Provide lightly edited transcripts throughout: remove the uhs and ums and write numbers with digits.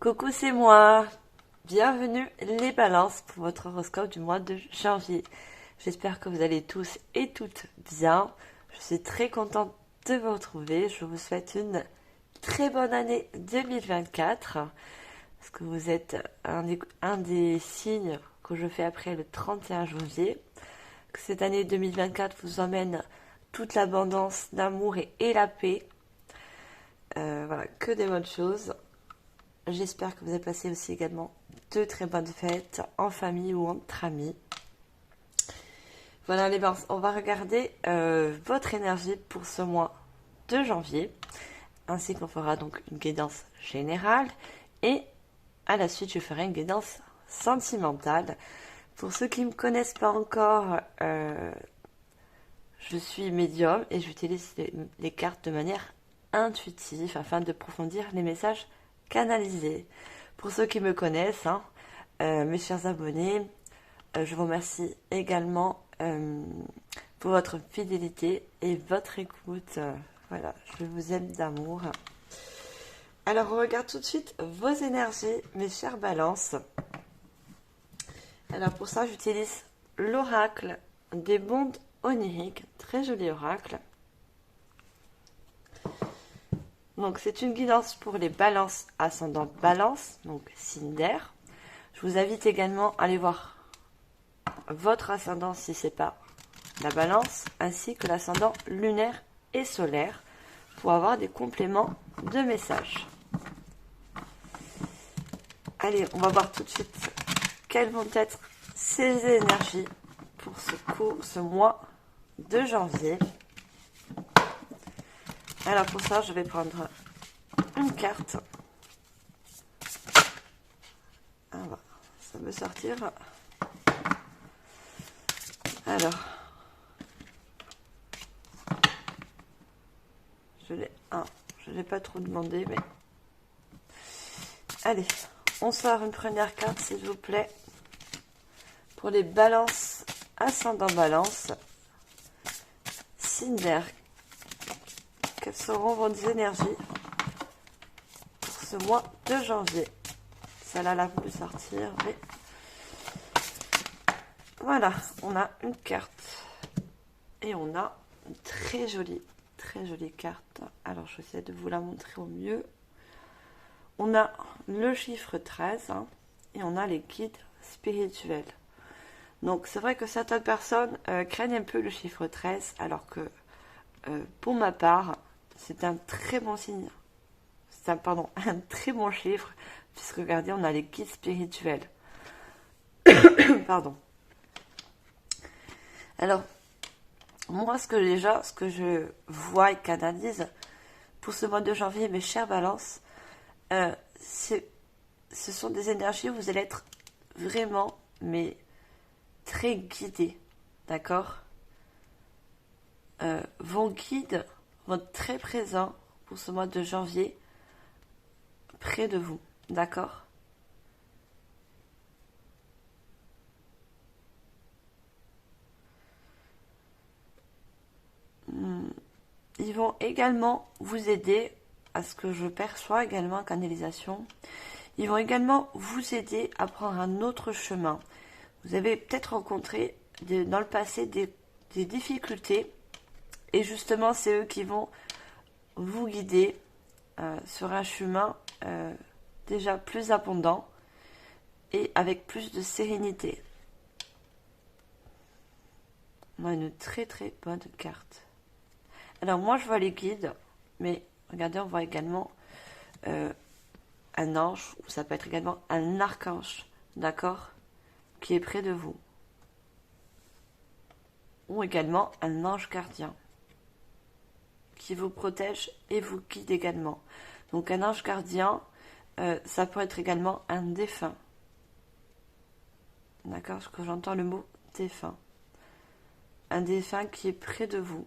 Coucou, c'est moi. Bienvenue les balances pour votre horoscope du mois de janvier. J'espère que vous allez tous et toutes bien. Je suis très contente de vous retrouver. Je vous souhaite une très bonne année 2024. Parce que vous êtes un des signes que je fais après le 31 janvier. Que cette année 2024 vous emmène toute l'abondance d'amour et la paix. Voilà, que des bonnes choses. J'espère que vous avez passé aussi également de très bonnes fêtes en famille ou entre amis. Voilà les balances, on va regarder votre énergie pour ce mois de janvier, ainsi qu'on fera donc une guidance générale et à la suite je ferai une guidance sentimentale. Pour ceux qui ne me connaissent pas encore, je suis médium et j'utilise les cartes de manière intuitive afin de approfondir les messages canalisés. Pour ceux qui me connaissent, mes chers abonnés, je vous remercie également pour votre fidélité et votre écoute. Voilà, je vous aime d'amour. Alors, on regarde tout de suite vos énergies, mes chères balances. Alors, pour ça, j'utilise l'oracle des mondes oniriques. Très joli oracle. Donc, c'est une guidance pour les balances ascendant balance, donc signe d'air. Je vous invite également à aller voir votre ascendant si ce n'est pas la balance, ainsi que l'ascendant lunaire et solaire pour avoir des compléments de messages. Allez, on va voir tout de suite quelles vont être ces énergies pour ce mois de janvier. Alors pour ça, je vais prendre une carte. Alors, ça peut sortir. Alors, je l'ai pas trop demandé, mais allez, on sort une première carte, s'il vous plaît, pour les balances ascendant balance, signe d'air. Quelles seront vos énergies pour ce mois de janvier? Celle-là, elle a voulu sortir, mais voilà, on a une carte et on a une très jolie carte. Alors, je vais essayer de vous la montrer au mieux. On a le chiffre 13 et on a les guides spirituels. Donc, c'est vrai que certaines personnes craignent un peu le chiffre 13, alors que pour ma part, c'est un très bon signe. C'est un très bon chiffre, puisque regardez, on a les guides spirituels. Pardon. Alors, moi, ce que je vois et canalise pour ce mois de janvier, mes chères balances, ce sont des énergies où vous allez être vraiment, mais très guidés, d'accord? Vos guides vont être très présents pour ce mois de janvier, près de vous, d'accord? Ils vont également vous aider, à ce que je perçois également en canalisation. Ils vont également vous aider à prendre un autre chemin. Vous avez peut-être rencontré dans le passé des difficultés, et justement c'est eux qui vont vous guider sur un chemin déjà plus abondant et avec plus de sérénité. On a une très très bonne carte. Alors moi je vois les guides, mais regardez, on voit également un ange, ou ça peut être également un archange, d'accord, qui est près de vous. Ou également un ange gardien, qui vous protège et vous guide également. Donc un ange gardien, ça peut être également un défunt. D'accord, parce que j'entends le mot défunt. Un défunt qui est près de vous.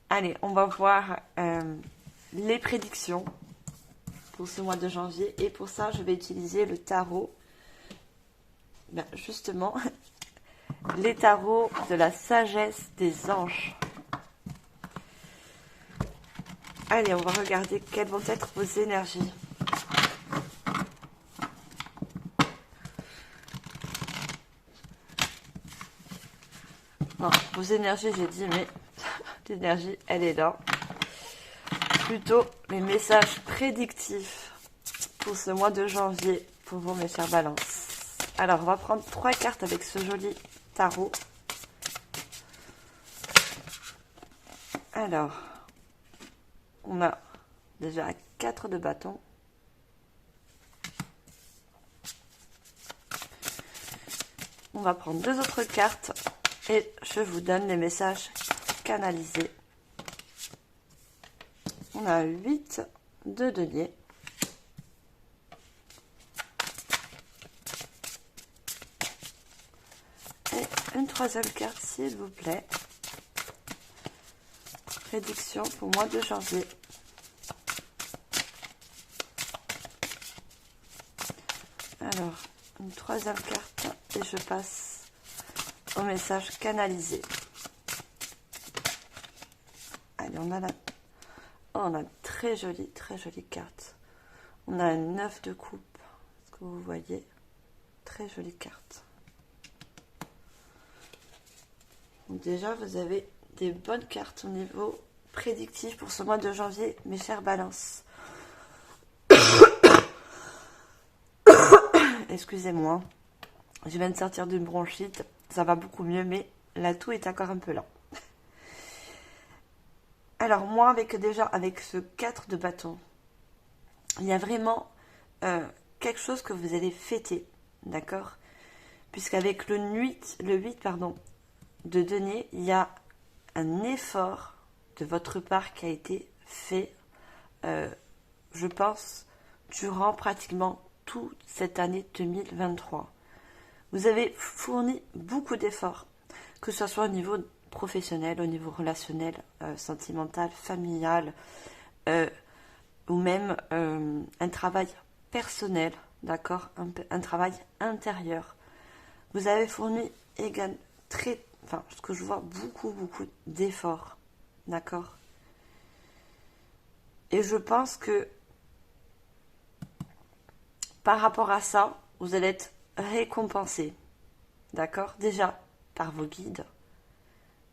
Allez, on va voir les prédictions pour ce mois de janvier. Et pour ça, je vais utiliser le tarot. Ben, justement, les tarots de la sagesse des anges. Allez, on va regarder quelles vont être vos énergies. Non, vos énergies, j'ai dit, mais l'énergie, elle est là. Plutôt les messages prédictifs pour ce mois de janvier pour vous, mes chers balances. Alors, on va prendre 3 cartes avec ce joli tarot. Alors, on a déjà 4 de bâtons. On va prendre 2 autres cartes et je vous donne les messages canalisés. On a 8 de denier. Et une 3e carte, s'il vous plaît. Prédiction pour mois de janvier. Alors, une 3e carte et je passe au message canalisé. Allez, on a on a très jolie carte. On a un 9 de coupe. Est-ce que vous voyez? Très jolie carte. Donc déjà, vous avez des bonnes cartes au niveau prédictif pour ce mois de janvier, mes chers balances. Excusez-moi, je viens de sortir d'une bronchite, ça va beaucoup mieux, mais la toux est encore un peu lent. Alors moi, avec ce 4 de bâton, il y a vraiment quelque chose que vous allez fêter, d'accord? Puisqu'avec le 8 de denier, il y a un effort de votre part qui a été fait, je pense, durant pratiquement toute cette année 2023. Vous avez fourni beaucoup d'efforts, que ce soit au niveau professionnel, au niveau relationnel, sentimental, familial, ou même un travail personnel, d'accord, un travail intérieur. Vous avez fourni ce que je vois, beaucoup d'efforts, d'accord. Et je pense que par rapport à ça, vous allez être récompensé, d'accord, déjà par vos guides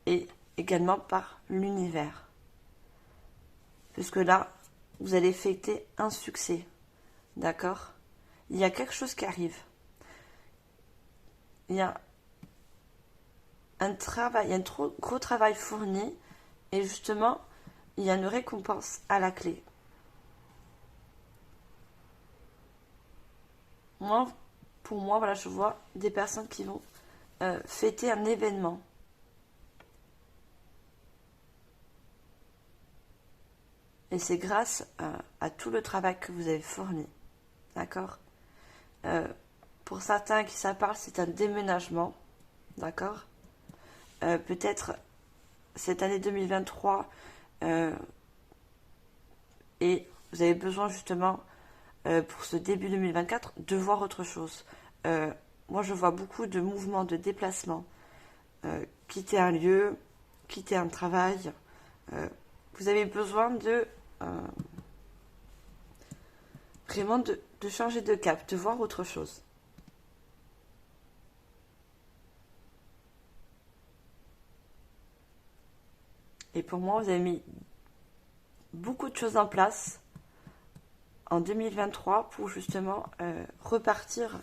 et également par l'univers. Puisque là, vous allez fêter un succès, d'accord. Il y a quelque chose qui arrive. Il y a un gros travail fourni et justement, il y a une récompense à la clé. Pour moi, voilà, je vois des personnes qui vont fêter un événement. Et c'est grâce à tout le travail que vous avez fourni. D'accord? Pour certains qui ça parle, c'est un déménagement. D'accord? Peut-être cette année 2023 et vous avez besoin justement pour ce début 2024 de voir autre chose. Moi, je vois beaucoup de mouvements de déplacement. Quitter un lieu, quitter un travail. Vous avez besoin vraiment de changer de cap, de voir autre chose. Et pour moi, vous avez mis beaucoup de choses en place en 2023 pour justement repartir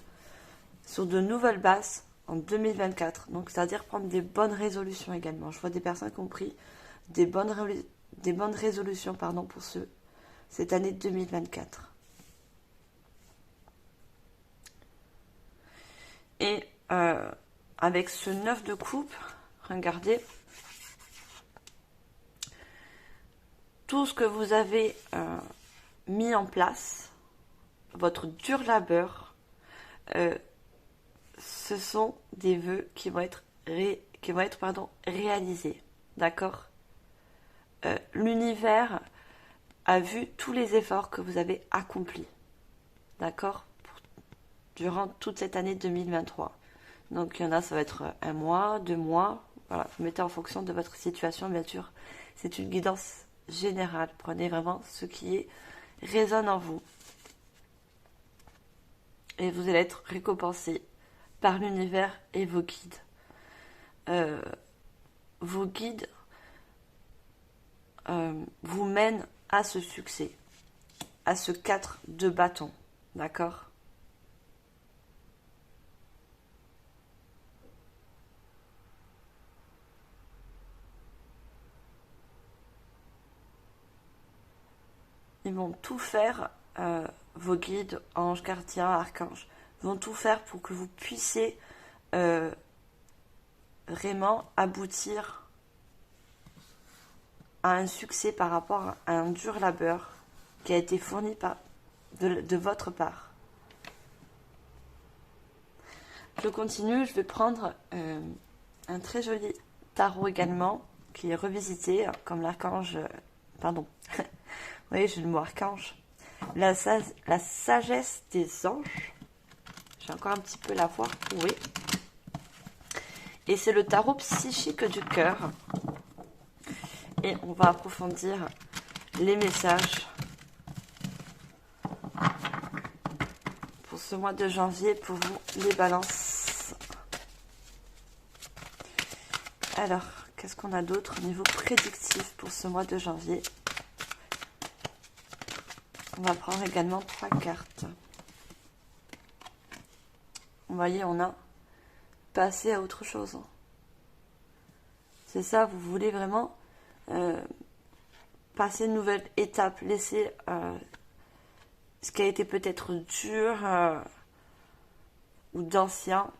sur de nouvelles bases en 2024. Donc, c'est-à-dire prendre des bonnes résolutions également. Je vois des personnes qui ont pris des bonnes résolutions pour cette année 2024. Et avec ce 9 de coupe, regardez, tout ce que vous avez mis en place, votre dur labeur, ce sont des vœux qui vont être réalisés. D'accord? L'univers a vu tous les efforts que vous avez accomplis. D'accord? Durant toute cette année 2023. Donc, il y en a, ça va être 1 mois, 2 mois. Voilà, vous mettez en fonction de votre situation, bien sûr. C'est une guidance général. Prenez vraiment ce qui résonne en vous. Et vous allez être récompensé par l'univers et vos guides. Vos guides vous mènent à ce succès, à ce 4 de bâton. D'accord ? Ils vont tout faire, vos guides, anges, gardiens, archanges, vont tout faire pour que vous puissiez vraiment aboutir à un succès par rapport à un dur labeur qui a été fourni de votre part. Je continue, je vais prendre un très joli tarot également, qui est revisité, comme l'archange... pardon, vous voyez, j'ai le mot archange. La sagesse des anges. J'ai encore un petit peu la voix, oui. Et c'est le tarot psychique du cœur. Et on va approfondir les messages pour ce mois de janvier, pour vous, les balances. Alors, qu'est-ce qu'on a d'autre au niveau prédictif pour ce mois de janvier? On va prendre également 3 cartes. Vous voyez, on a passé à autre chose. C'est ça, vous voulez vraiment passer une nouvelle étape, laisser ce qui a été peut-être dur ou d'ancien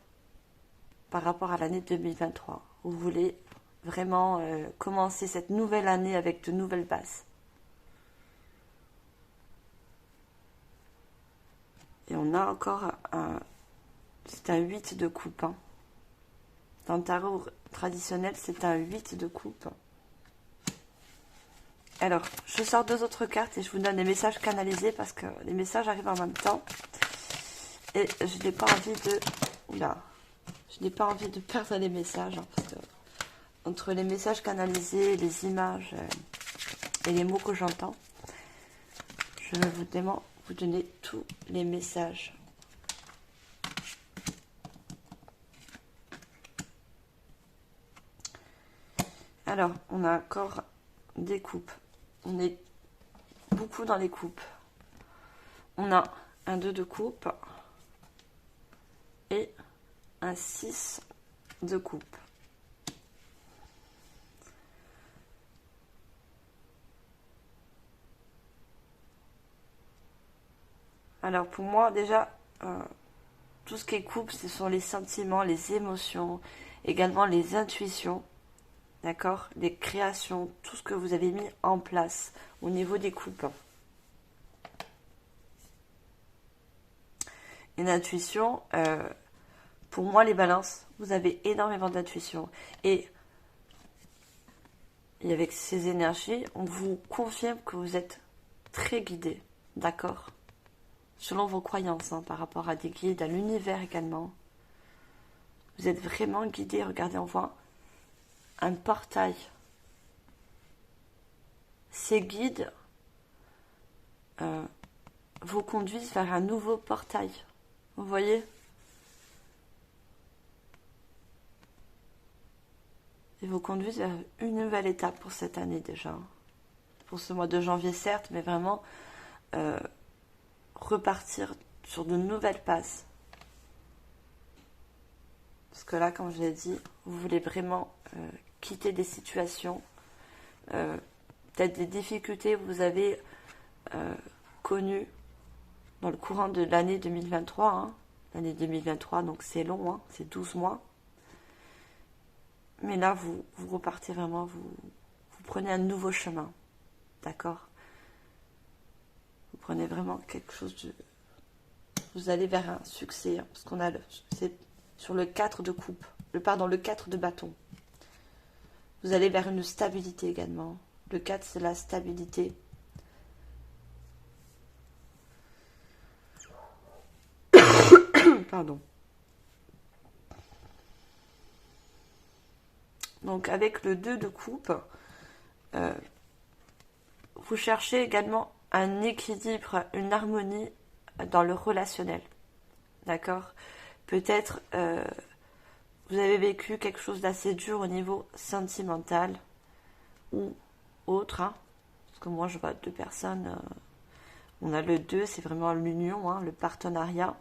par rapport à l'année 2023. Vous voulez vraiment commencer cette nouvelle année avec de nouvelles bases. Et on a encore c'est un 8 de coupe. Hein. Dans le tarot traditionnel, c'est un 8 de coupe. Alors, je sors 2 autres cartes et je vous donne des messages canalisés parce que les messages arrivent en même temps. Et je n'ai pas envie de... Oula. Je n'ai pas envie de perdre les messages. Hein, parce que entre les messages canalisés, les images et les mots que j'entends, je vais vous donner tous les messages. Alors, on a encore des coupes. On est beaucoup dans les coupes. On a un 2 de coupe et un 6 de coupe. Alors pour moi déjà, tout ce qui est coupe, ce sont les sentiments, les émotions, également les intuitions, d'accord, les créations, tout ce que vous avez mis en place au niveau des coupes. Une intuition, pour moi les balances, vous avez énormément d'intuition. Et avec ces énergies, on vous confirme que vous êtes très guidé, d'accord, selon vos croyances, hein, par rapport à des guides, à l'univers également. Vous êtes vraiment guidé. Regardez, on voit un portail. Ces guides vous conduisent vers un nouveau portail. Vous voyez? Ils vous conduisent vers une nouvelle étape pour cette année déjà. Pour ce mois de janvier, certes, mais vraiment repartir sur de nouvelles bases. Parce que là, comme je l'ai dit, vous voulez vraiment quitter des situations, peut-être des difficultés que vous avez connues dans le courant de l'année 2023. Hein. L'année 2023, donc c'est long, hein, c'est 12 mois. Mais là, vous repartez vraiment, vous prenez un nouveau chemin. D'accord? Vous prenez vraiment quelque chose de... Vous allez vers un succès, hein, parce qu'on a c'est sur le 4 de coupe, le 4 de bâton. Vous allez vers une stabilité également. Le 4, c'est la stabilité. Pardon. Donc avec le 2 de coupe, vous cherchez également un équilibre, une harmonie dans le relationnel. D'accord? Peut-être vous avez vécu quelque chose d'assez dur au niveau sentimental ou autre. Hein, parce que moi, je vois deux personnes. On a le 2, c'est vraiment l'union, hein, le partenariat.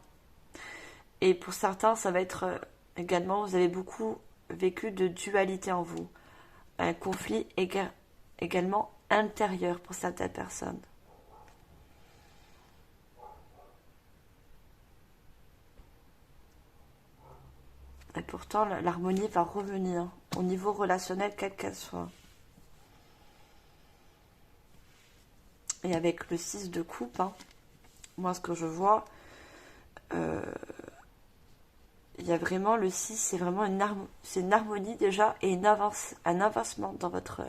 Et pour certains, ça va être également, vous avez beaucoup vécu de dualité en vous. Un conflit également intérieur pour certaines personnes. Et pourtant, l'harmonie va revenir au niveau relationnel, quelle qu'elle soit. Et avec le 6 de coupe, hein, moi ce que je vois, il y a vraiment le 6, c'est vraiment une harmonie déjà et un avancement dans votre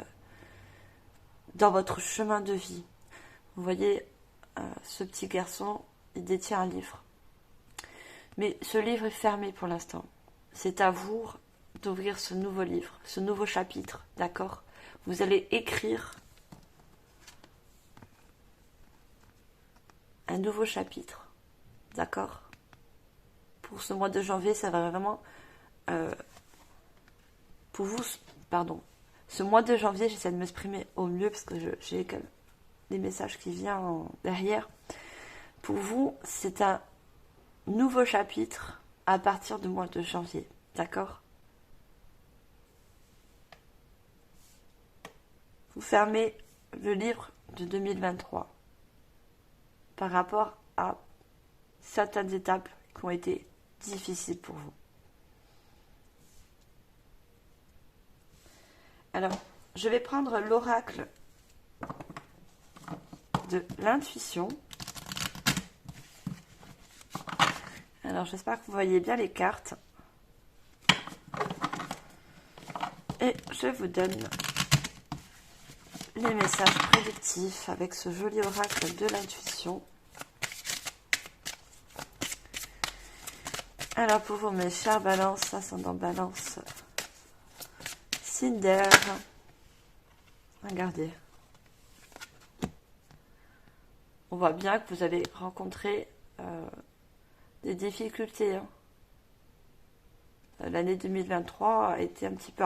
chemin de vie. Vous voyez, ce petit garçon, il détient un livre. Mais ce livre est fermé pour l'instant. C'est à vous d'ouvrir ce nouveau livre, ce nouveau chapitre, d'accord? Vous allez écrire un nouveau chapitre, d'accord? Pour ce mois de janvier, ça va vraiment... pour vous, pardon, ce mois de janvier, j'essaie de m'exprimer au mieux parce que j'ai des messages qui viennent derrière. Pour vous, c'est un nouveau chapitre à partir du mois de janvier, d'accord? Vous fermez le livre de 2023 par rapport à certaines étapes qui ont été difficiles pour vous. Alors, je vais prendre l'oracle de l'intuition. Alors, j'espère que vous voyez bien les cartes. Et je vous donne les messages prédictifs avec ce joli oracle de l'intuition. Alors, pour vous, mes chers balances, ascendant balance, Cinder, regardez. On voit bien que vous allez rencontrer des difficultés. Hein. L'année 2023 a été un petit peu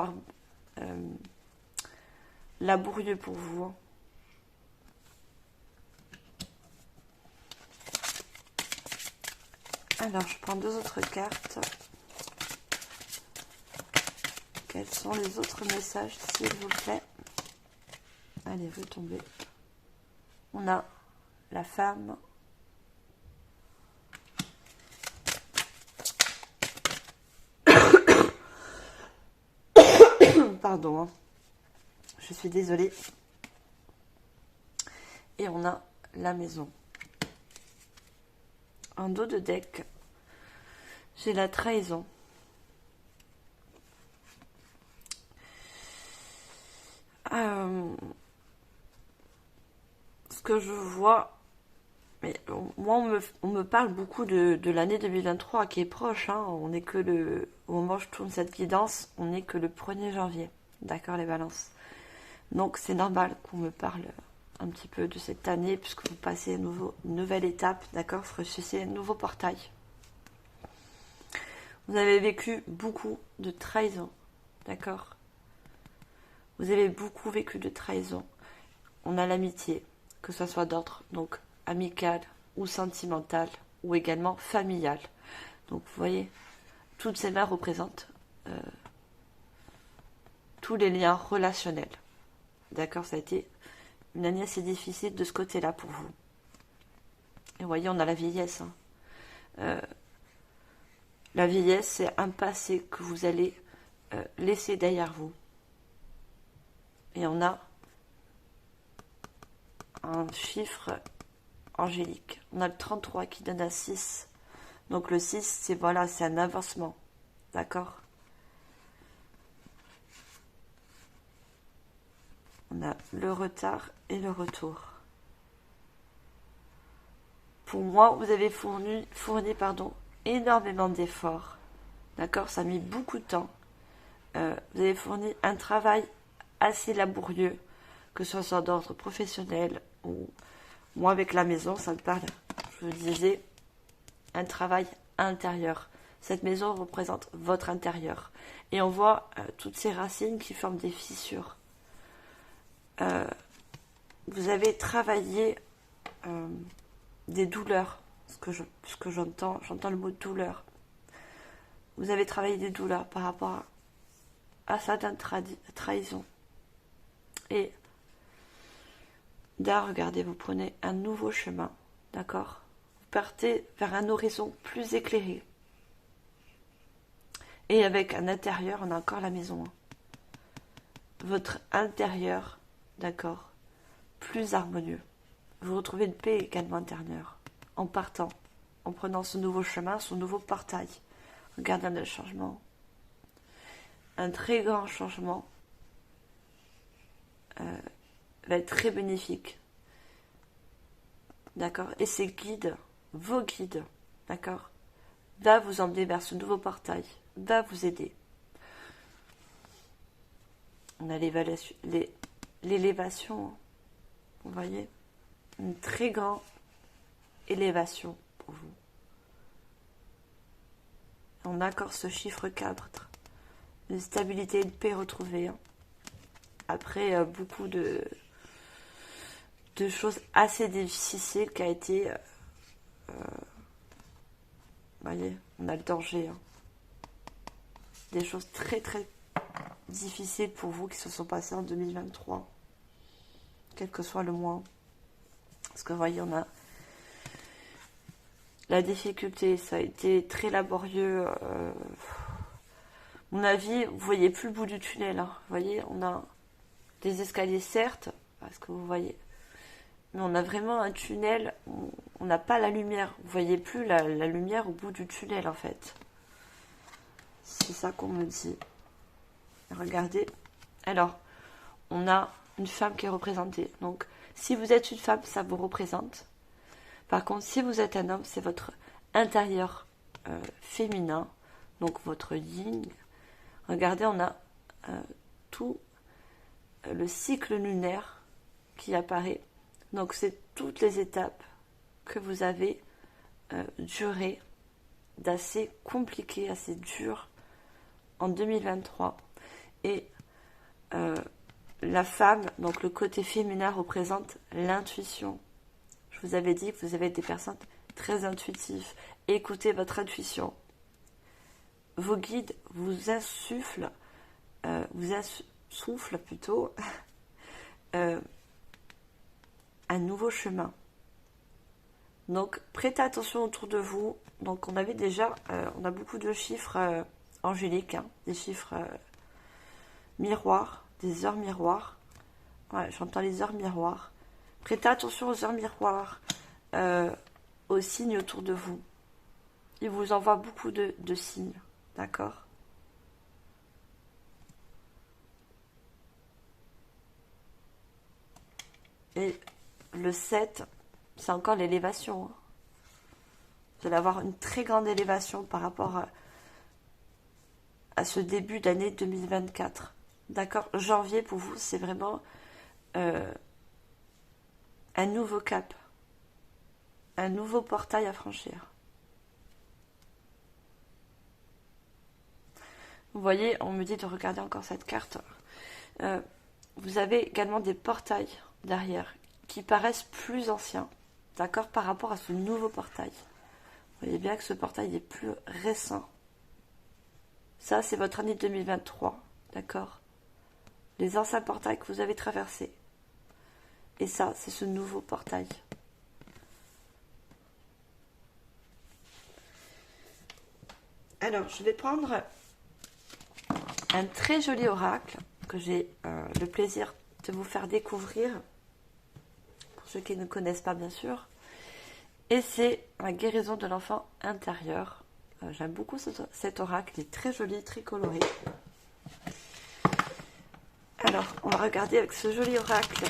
laborieux pour vous. Hein. Alors, je prends deux autres cartes. Quels sont les autres messages, s'il vous plaît? Allez, retombez. On a la femme. Pardon, hein. Je suis désolée. Et on a la maison. En dos de deck, j'ai la trahison. Ce que je vois, mais moi on me parle beaucoup de l'année 2023 qui est proche. Hein. On n'est que au moment où je tourne cette guidance, on n'est que le 1er janvier. D'accord, les balances. Donc c'est normal qu'on me parle un petit peu de cette année puisque vous passez une nouvelle étape, d'accord, franchissez un nouveau portail. Vous avez vécu beaucoup de trahison, d'accord. Vous avez beaucoup vécu de trahison. On a l'amitié, que ce soit d'ordre, donc amical ou sentimental, ou également familial. Donc vous voyez, toutes ces mains représentent tous les liens relationnels. D'accord, ça a été une année assez difficile de ce côté-là pour vous. Et vous voyez, on a la vieillesse. Hein. La vieillesse, c'est un passé que vous allez laisser derrière vous. Et on a un chiffre angélique. On a le 33 qui donne un 6. Donc le 6, c'est un avancement. D'accord? On a le retard et le retour. Pour moi, vous avez fourni énormément d'efforts. D'accord? Ça a mis beaucoup de temps. Vous avez fourni un travail assez laborieux, que ce soit d'ordre professionnel ou moi avec la maison, ça me parle, je vous disais, un travail intérieur. Cette maison représente votre intérieur. Et on voit toutes ces racines qui forment des fissures. Vous avez travaillé des douleurs, ce que j'entends le mot douleur. Vous avez travaillé des douleurs par rapport à certaines trahisons. Et là, regardez, vous prenez un nouveau chemin, d'accord? Vous partez vers un horizon plus éclairé. Et avec un intérieur, on a encore la maison. Votre intérieur, d'accord, plus harmonieux. Vous retrouvez une paix également intérieure en partant, en prenant ce nouveau chemin, ce nouveau portail. Regardez le changement. Un très grand changement va être très bénéfique. D'accord? Et ces guides, vos guides, d'accord, va vous emmener vers ce nouveau portail, va vous aider. On a l'élévation, vous voyez, une très grande élévation pour vous. On a encore ce chiffre 4, une stabilité et une paix retrouvée. Après beaucoup de choses assez difficiles qui a été... vous voyez, on a le danger. Des choses très très difficiles pour vous qui se sont passées en 2023. Quel que soit le mois. Parce que vous voyez, on a la difficulté, ça a été très laborieux. Mon avis, vous voyez plus le bout du tunnel. Vous voyez, on a des escaliers certes, parce que vous voyez, mais on a vraiment un tunnel, on n'a pas la lumière. Vous voyez plus la lumière au bout du tunnel en fait. C'est ça qu'on me dit. Regardez. Alors, on a une femme qui est représentée. Donc, si vous êtes une femme, ça vous représente. Par contre, si vous êtes un homme, c'est votre intérieur féminin. Donc, votre yin. Regardez, on a tout le cycle lunaire qui apparaît. Donc, c'est toutes les étapes que vous avez durées d'assez compliqué, assez dur en 2023. Et la femme, donc le côté féminin représente l'intuition. Je vous avais dit que vous avez des personnes très intuitives. Écoutez votre intuition. Vos guides vous insufflent, plutôt un nouveau chemin. Donc prêtez attention autour de vous. Donc on avait déjà, on a beaucoup de chiffres angéliques, des chiffres miroirs, des heures miroirs. Ouais, j'entends les heures miroirs. Prêtez attention aux heures miroirs, aux signes autour de vous. Il vous envoie beaucoup de signes, d'accord? Et le 7, c'est encore l'élévation. Vous allez avoir une très grande élévation par rapport à ce début d'année 2024. D'accord? Janvier, pour vous, c'est vraiment un nouveau cap. Un nouveau portail à franchir. Vous voyez, on me dit de regarder encore cette carte. Vous avez également des portails derrière qui paraissent plus anciens, d'accord, par rapport à ce nouveau portail. Vous voyez bien que ce portail est plus récent. Ça, c'est votre année 2023, d'accord? Les anciens portails que vous avez traversés. Et ça, c'est ce nouveau portail. Alors, je vais prendre un très joli oracle que j'ai le plaisir de vous faire découvrir, pour ceux qui ne connaissent pas bien sûr, et c'est la guérison de l'enfant intérieur. J'aime beaucoup cet oracle, il est très joli, très coloré. Alors, on va regarder avec ce joli oracle.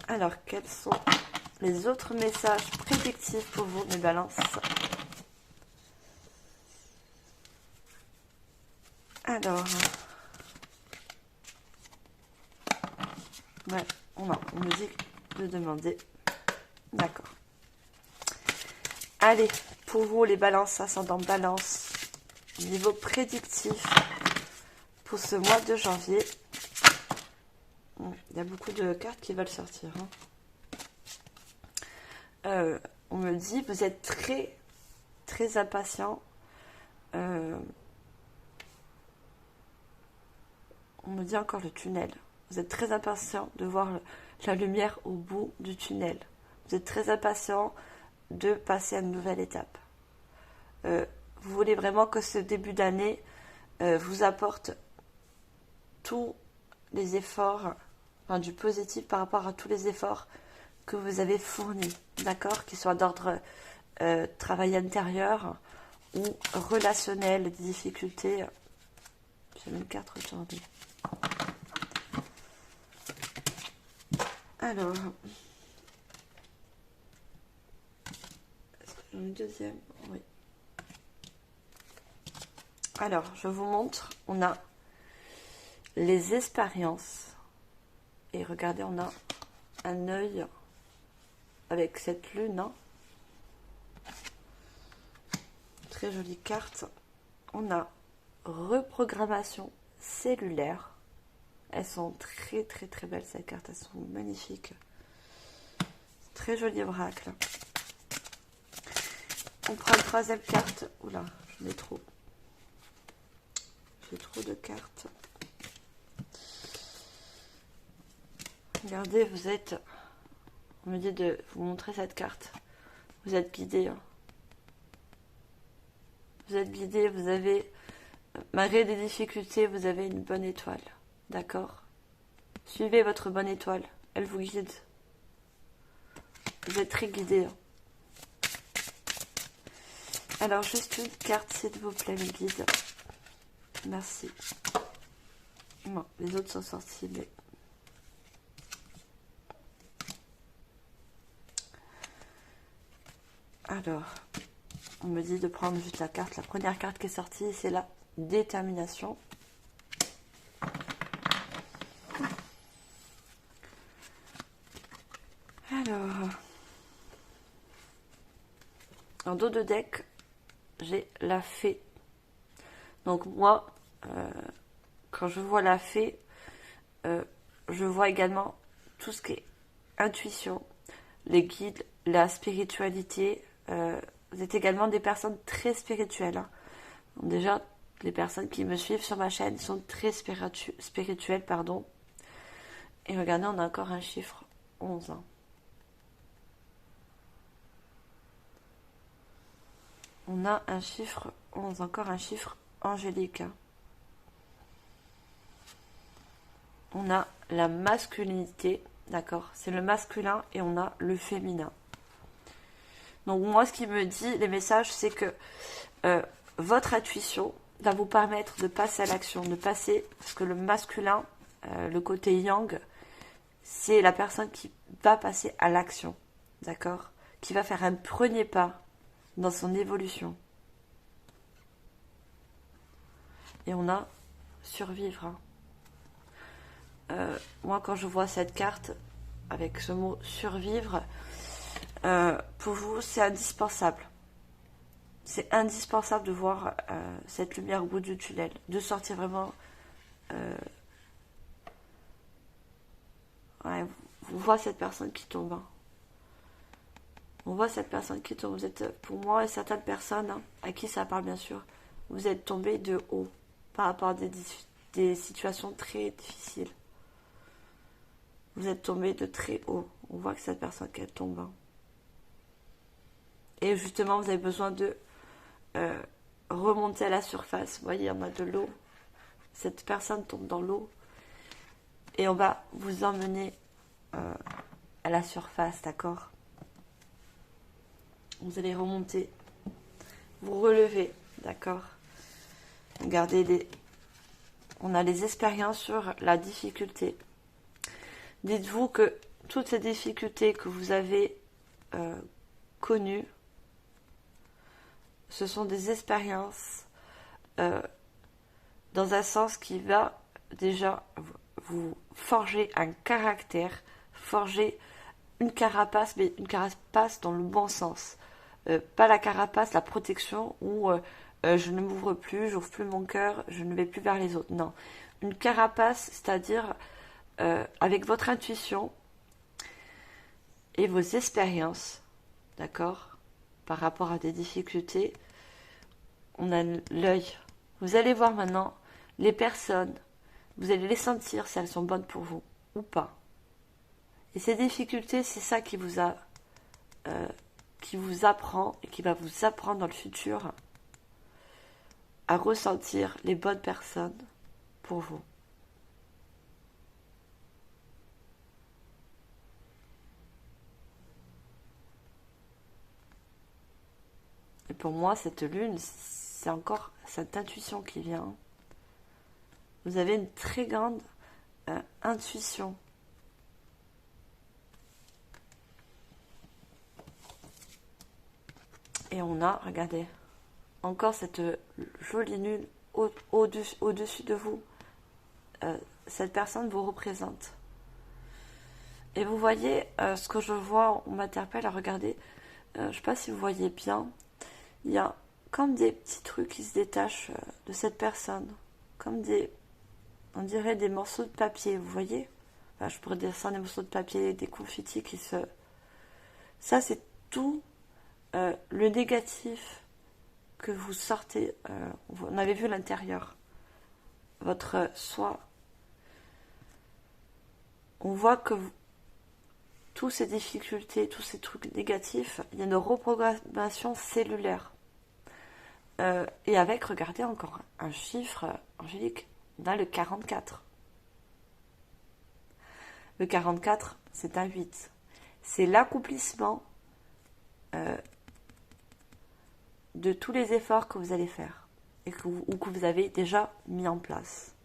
Alors, quels sont les autres messages prédictifs pour vous, mes balances? Alors, Ouais, on me dit de demander. D'accord. Allez, pour vous les balances, ascendant balance, niveau prédictif pour ce mois de janvier. Il y a beaucoup de cartes qui veulent sortir. On me dit, vous êtes très, très impatient. On me dit encore le tunnel. Vous êtes très impatient de voir la lumière au bout du tunnel. Vous êtes très impatient de passer à une nouvelle étape. Vous voulez vraiment que ce début d'année vous apporte tous les efforts, enfin, du positif par rapport à tous les efforts que vous avez fournis, d'accord, qu'ils soient d'ordre travail intérieur ou relationnel, des difficultés. J'ai même 4 aujourd'hui. Alors, est-ce que j'ai une deuxième? Oui. Alors, je vous montre, on a les expériences. Et regardez, on a un œil avec cette lune. Très jolie carte. On a reprogrammation cellulaire. Elles sont très très très belles ces cartes, elles sont magnifiques. Très joli oracle. On prend une troisième carte. Oula, j'en ai trop. J'ai trop de cartes. Regardez, vous êtes... On me dit de vous montrer cette carte. Vous êtes guidé. Vous êtes guidé, vous avez... Malgré des difficultés, vous avez une bonne étoile. D'accord? Suivez votre bonne étoile. Elle vous guide. Vous êtes très guidé. Alors, juste une carte, s'il vous plaît, mes guides. Merci. Non, les autres sont sortis, mais... Alors, on me dit de prendre juste la carte. La première carte qui est sortie, c'est la détermination. Alors, en dos de deck, j'ai la fée. Donc moi, quand je vois la fée, je vois également tout ce qui est intuition, les guides, la spiritualité. Vous êtes également des personnes très spirituelles. Donc déjà, les personnes qui me suivent sur ma chaîne sont très spirituelles, pardon. Et regardez, on a encore un chiffre 11. On a un chiffre 11, encore un chiffre angélique. On a la masculinité, d'accord? C'est le masculin et on a le féminin. Donc moi, ce qui me dit, les messages, c'est que votre intuition va vous permettre de passer à l'action, de passer, parce que le masculin, le côté yang, c'est la personne qui va passer à l'action, d'accord? Qui va faire un premier pas dans son évolution. Et on a survivre. Moi, quand je vois cette carte, avec ce mot survivre, pour vous, c'est indispensable. C'est indispensable de voir cette lumière au bout du tunnel, de sortir vraiment. Ouais, vous voyez cette personne qui tombe. On voit cette personne qui tombe. Vous êtes, pour moi et certaines personnes, à qui ça parle bien sûr, vous êtes tombé de haut par rapport à des situations très difficiles. Vous êtes tombé de très haut. On voit que cette personne qu'elle tombe. Et justement, vous avez besoin de remonter à la surface. Vous voyez, on a de l'eau. Cette personne tombe dans l'eau. Et on va vous emmener à la surface, d'accord? Vous allez remonter. Vous relever, d'accord? Regardez, on a les expériences sur la difficulté. Dites-vous que toutes ces difficultés que vous avez connues, ce sont des expériences dans un sens qui va déjà vous forgez un caractère, forgez une carapace, mais une carapace dans le bon sens. Pas la carapace, la protection, où je ne m'ouvre plus, j'ouvre plus mon cœur, je ne vais plus vers les autres. Non. Une carapace, c'est-à-dire avec votre intuition et vos expériences, d'accord, par rapport à des difficultés, on a l'œil. Vous allez voir maintenant les personnes, vous allez les sentir si elles sont bonnes pour vous ou pas. Et ces difficultés, c'est ça qui vous apprend et qui va vous apprendre dans le futur à ressentir les bonnes personnes pour vous. Et pour moi, cette lune, c'est encore cette intuition qui vient. Vous avez une très grande intuition. Et on a, regardez, encore cette jolie lune au-dessus de vous. Cette personne vous représente. Et vous voyez, ce que je vois, on m'interpelle à regarder, je ne sais pas si vous voyez bien, il y a comme des petits trucs qui se détachent de cette personne, comme on dirait des morceaux de papier, vous voyez, enfin, je pourrais dire ça, des morceaux de papier, des confettis qui se... Ça, c'est tout le négatif que vous sortez, on avait vu l'intérieur, votre soi. On voit que toutes ces difficultés, tous ces trucs négatifs, il y a une reprogrammation cellulaire. Et avec, regardez encore un chiffre, Angélique, on a le 44. Le 44, c'est un 8. C'est l'accomplissement de tous les efforts que vous allez faire et que vous avez déjà mis en place.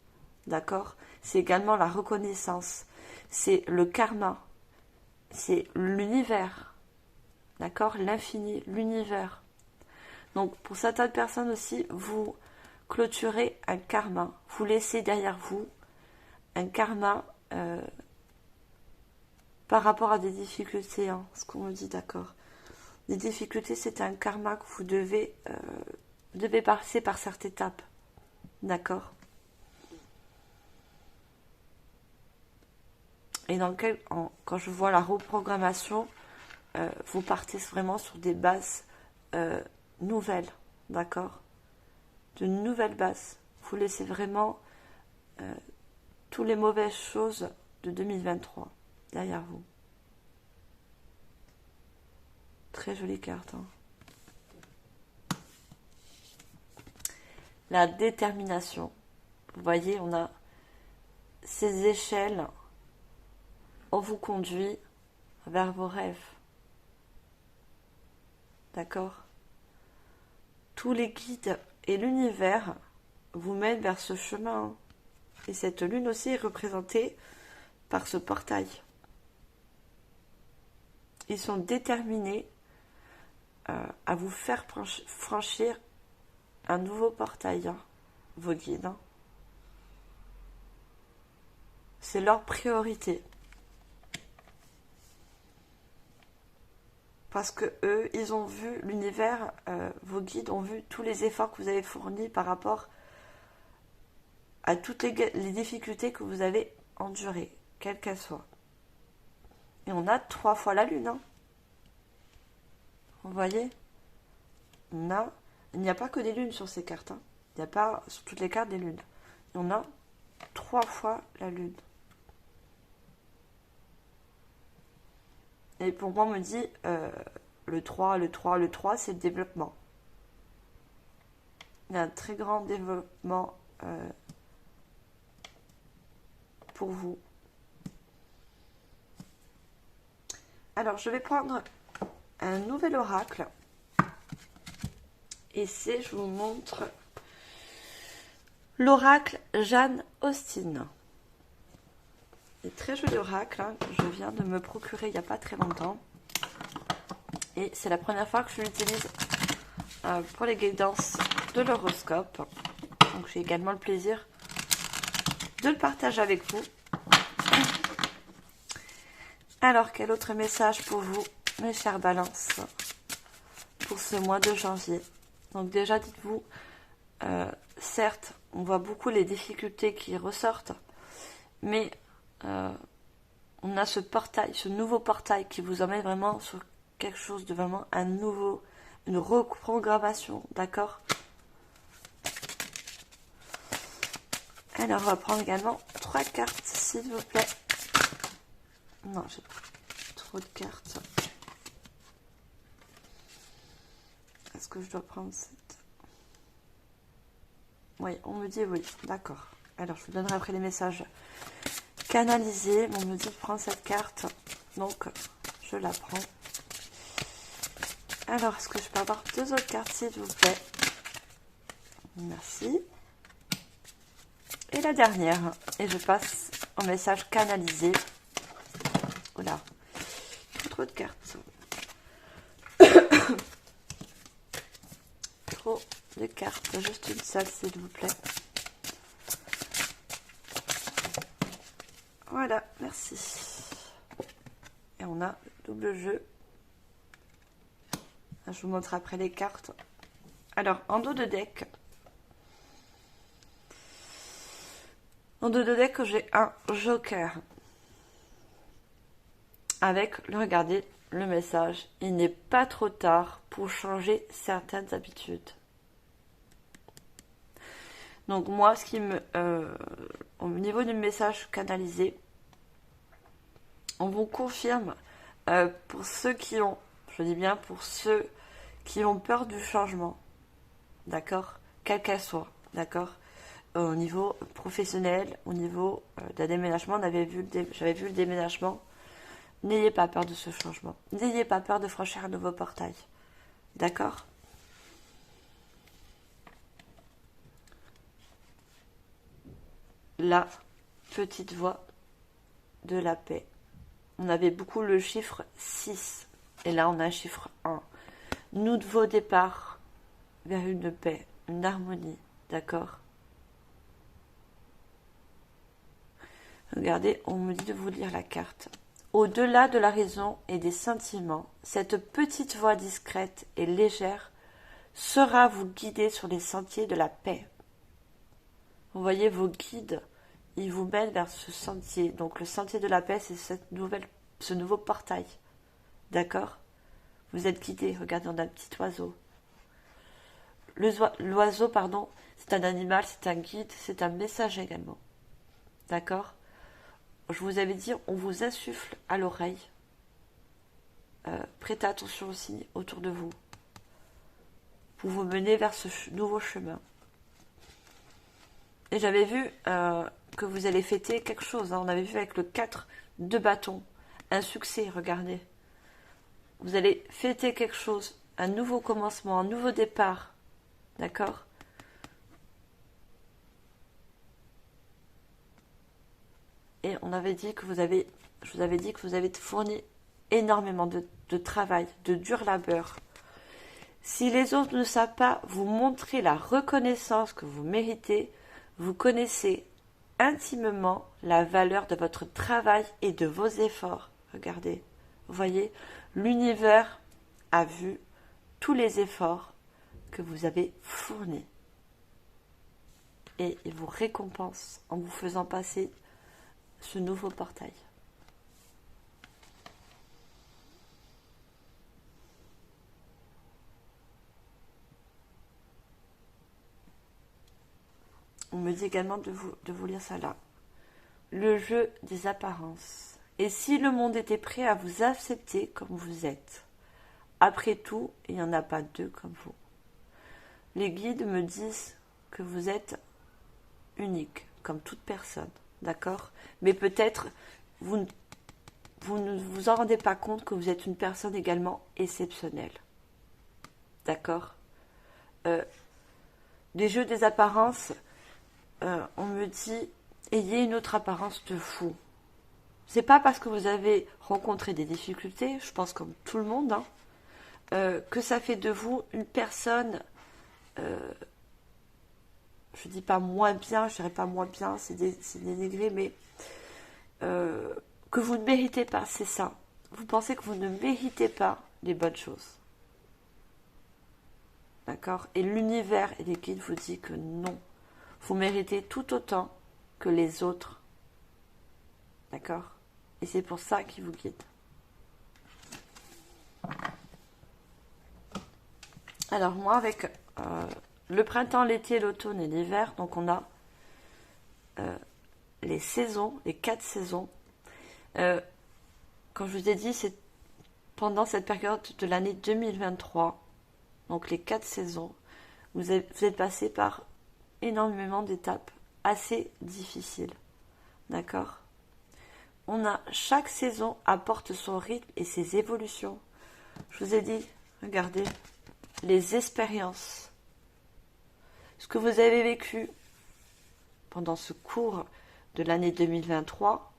D'accord? C'est également la reconnaissance. C'est le karma. C'est l'univers. D'accord? L'infini, l'univers. Donc, pour certaines personnes aussi, vous clôturez un karma. Vous laissez derrière vous un karma par rapport à des difficultés, hein, ce qu'on me dit, d'accord. Les difficultés, c'est un karma que vous devez passer par cette étape. D'accord. Et quand je vois la reprogrammation, vous partez vraiment sur des bases nouvelles, d'accord, de nouvelles bases. Vous laissez vraiment toutes les mauvaises choses de 2023 derrière vous. Très jolie carte. Hein. La détermination. Vous voyez, on a ces échelles. On vous conduit vers vos rêves. D'accord? Tous les guides et l'univers vous mènent vers ce chemin. Et cette lune aussi est représentée par ce portail. Ils sont déterminés à vous faire franchir un nouveau portail, hein, vos guides. Hein. C'est leur priorité. Parce que eux, ils ont vu l'univers, vos guides ont vu tous les efforts que vous avez fournis par rapport à toutes les difficultés que vous avez endurées, quelles qu'elles soient. Et on a 3 fois la lune. Hein. Vous voyez? Il n'y a pas que des lunes sur ces cartes. Hein. Il n'y a pas sur toutes les cartes des lunes. Et on a 3 fois la lune. Et pour moi, on me dit, le 3, c'est le développement. Il y a un très grand développement pour vous. Alors, je vais prendre un nouvel oracle. Et je vous montre l'oracle Jane Austen. C'est très joli oracle hein, que je viens de me procurer il n'y a pas très longtemps. Et c'est la première fois que je l'utilise pour les guidances de l'horoscope. Donc j'ai également le plaisir de le partager avec vous. Alors, quel autre message pour vous, mes chers balances, pour ce mois de janvier? Donc déjà, dites-vous, certes, on voit beaucoup les difficultés qui ressortent, mais on a ce portail, ce nouveau portail qui vous emmène vraiment sur quelque chose de vraiment une reprogrammation, d'accord? Alors, on va prendre également 3 cartes, s'il vous plaît. Non, j'ai trop de cartes. Est-ce que je dois prendre cette? Oui, on me dit oui, d'accord. Alors, je vous donnerai après les messages canalisés. On me dit de prendre cette carte, donc je la prends. Alors, est-ce que je peux avoir 2 autres cartes, s'il vous plaît? Merci. Et la dernière, et je passe au message canalisé. Oula, trop de cartes. Trop de cartes, juste une seule, s'il vous plaît. Voilà, merci. Et on a double jeu. Je vous montre après les cartes. Alors, en dos de deck, j'ai un joker. Avec, regardez le message, il n'est pas trop tard pour changer certaines habitudes. Donc moi, ce qui me, au niveau du message canalisé, on vous confirme, pour ceux qui ont, je dis bien pour ceux qui ont peur du changement, d'accord, quelle qu'elle soit, d'accord, au niveau professionnel, au niveau d'un déménagement, j'avais vu le déménagement. N'ayez pas peur de ce changement. N'ayez pas peur de franchir un nouveau portail. D'accord? La petite voix de la paix. On avait beaucoup le chiffre 6. Et là, on a un chiffre 1. Nouveau départ vers une paix, une harmonie. D'accord? Regardez, on me dit de vous lire la carte. Au-delà de la raison et des sentiments, cette petite voix discrète et légère saura vous guider sur les sentiers de la paix. Vous voyez, vos guides, ils vous mènent vers ce sentier. Donc le sentier de la paix, c'est ce nouveau portail. D'accord? Vous êtes guidé. Regardez, on a un petit oiseau. L'oiseau, pardon, c'est un animal, c'est un guide, c'est un messager également. D'accord? Je vous avais dit, on vous insuffle à l'oreille. Prêtez attention aussi autour de vous pour vous mener vers ce nouveau chemin. Et j'avais vu que vous allez fêter quelque chose. On avait vu avec le 4 de bâton. Un succès, regardez. Vous allez fêter quelque chose. Un nouveau commencement, un nouveau départ. D'accord? Et on avait dit que je vous avais dit que vous avez fourni énormément de travail, de dur labeur. Si les autres ne savent pas vous montrer la reconnaissance que vous méritez, vous connaissez intimement la valeur de votre travail et de vos efforts. Regardez, vous voyez, l'univers a vu tous les efforts que vous avez fournis. Et il vous récompense en vous faisant passer ce nouveau portail. On me dit également de vous lire ça là. Le jeu des apparences. Et si le monde était prêt à vous accepter comme vous êtes? Après tout, il n'y en a pas deux comme vous. Les guides me disent que vous êtes unique, comme toute personne, d'accord? Mais peut-être vous ne vous en rendez pas compte que vous êtes une personne également exceptionnelle. D'accord? Les jeux des apparences, on me dit, ayez une autre apparence de fou. C'est pas parce que vous avez rencontré des difficultés, je pense comme tout le monde, que ça fait de vous une personne, je dis pas moins bien, je dirais pas moins bien, c'est dénigré, mais que vous ne méritez pas, c'est ça. Vous pensez que vous ne méritez pas les bonnes choses. D'accord? Et l'univers et les guides vous disent que non. Vous méritez tout autant que les autres. D'accord? Et c'est pour ça qu'ils vous guident. Alors moi, avec le printemps, l'été, l'automne et l'hiver, donc on a les saisons, les 4 saisons. Comme je vous ai dit, c'est pendant cette période de l'année 2023, donc les 4 saisons, vous êtes passé par énormément d'étapes assez difficiles. D'accord? Chaque saison apporte son rythme et ses évolutions. Je vous ai dit, regardez, les expériences. Ce que vous avez vécu pendant ce cours de l'année 2023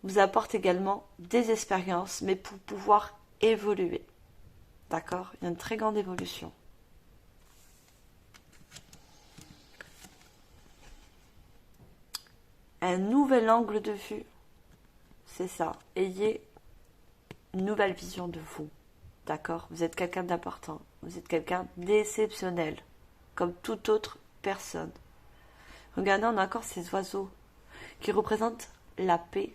vous apporte également des expériences, mais pour pouvoir évoluer. D'accord? Il y a une très grande évolution. Un nouvel angle de vue. C'est ça. Ayez une nouvelle vision de vous. D'accord? Vous êtes quelqu'un d'important. Vous êtes quelqu'un d'exceptionnel. Comme toute autre personne. Regardez, on a encore ces oiseaux qui représentent la paix.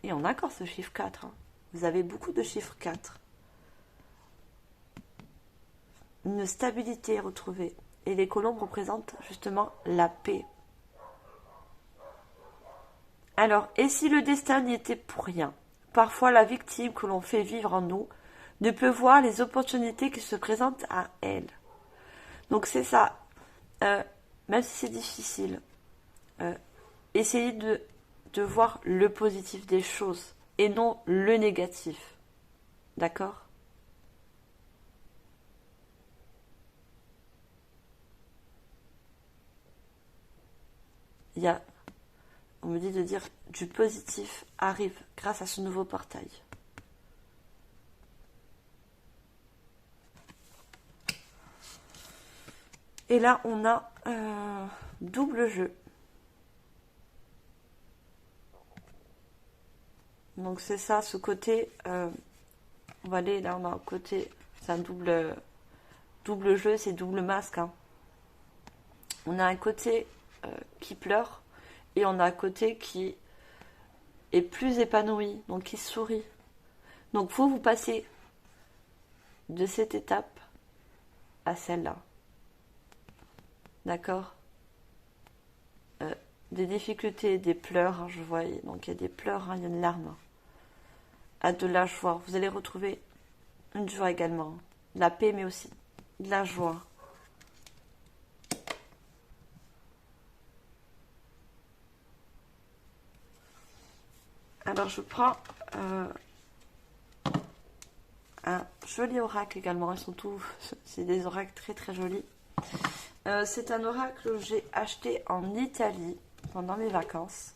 Et on a encore ce chiffre 4. Hein. Vous avez beaucoup de chiffres 4. Une stabilité retrouvée. Et les colombes représentent justement la paix. Alors, et si le destin n'y était pour rien? Parfois, la victime que l'on fait vivre en nous ne peut voir les opportunités qui se présentent à elle. Donc c'est ça. Même si c'est difficile, essayez de voir le positif des choses et non le négatif. D'accord? On me dit de dire du positif arrive grâce à ce nouveau portail. Et là, on a double jeu. Donc c'est ça, ce côté. On va aller là, on a un côté. C'est un double jeu, c'est double masque. Hein. On a un côté qui pleure et on a un côté qui est plus épanoui, donc qui sourit. Donc vous passez de cette étape à celle-là. D'accord? Des difficultés, des pleurs, hein, je vois, donc il y a des pleurs, hein, il y a une larme. À de la joie, vous allez retrouver une joie également. De la paix, mais aussi de la joie. Alors je prends un joli oracle également, ils sont tous, c'est des oracles très très jolis. C'est un oracle que j'ai acheté en Italie pendant mes vacances.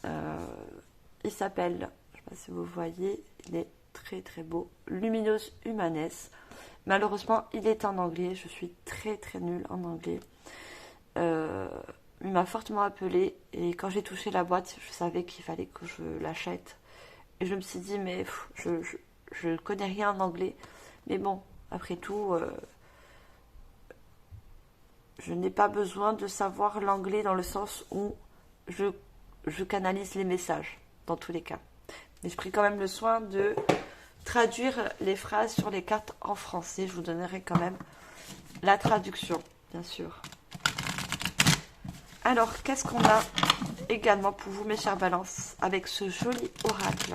Il s'appelle, je ne sais pas si vous voyez, il est très très beau, Luminos Humanes. Malheureusement, il est en anglais, je suis très très nulle en anglais. Il m'a fortement appelé et quand j'ai touché la boîte, je savais qu'il fallait que je l'achète. Et je me suis dit, mais je connais rien en anglais. Mais bon, après tout, je n'ai pas besoin de savoir l'anglais dans le sens où je canalise les messages, dans tous les cas. Mais je pris quand même le soin de traduire les phrases sur les cartes en français. Je vous donnerai quand même la traduction, bien sûr. Alors, qu'est-ce qu'on a également pour vous, mes chers balances, avec ce joli oracle?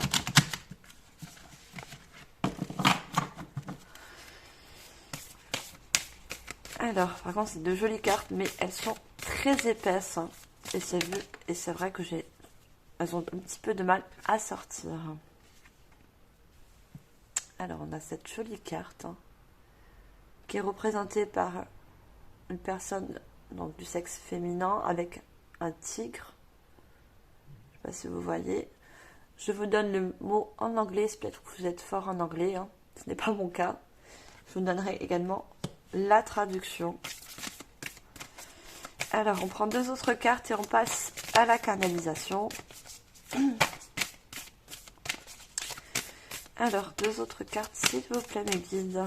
Alors, par contre, c'est de jolies cartes, mais elles sont très épaisses. Hein, et c'est vrai que elles ont un petit peu de mal à sortir. Alors, on a cette jolie carte hein, qui est représentée par une personne donc, du sexe féminin avec un tigre. Je ne sais pas si vous voyez. Je vous donne le mot en anglais, c'est peut-être que vous êtes fort en anglais. Hein. Ce n'est pas mon cas. Je vous donnerai également la traduction. Alors, on prend deux autres cartes et on passe à la canalisation. Alors, 2 autres cartes, s'il vous plaît, mes guides.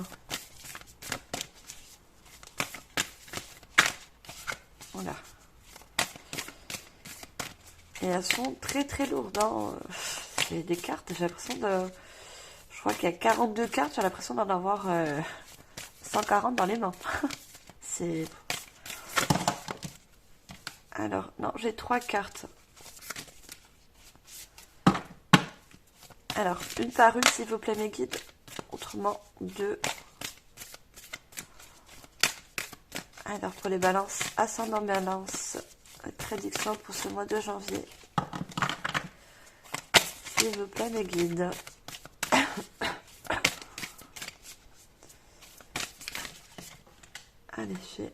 Voilà. Et elles sont très très lourdes. Hein. C'est des cartes, j'ai l'impression de... Je crois qu'il y a 42 cartes, j'ai l'impression d'en avoir 140 dans les mains. C'est... Alors, non, j'ai 3 cartes. Alors, une par une, s'il vous plaît, mes guides. Autrement, 2. Alors, pour les balances, ascendant balance, prédiction pour ce mois de janvier. S'il vous plaît, mes guides. Allez, j'ai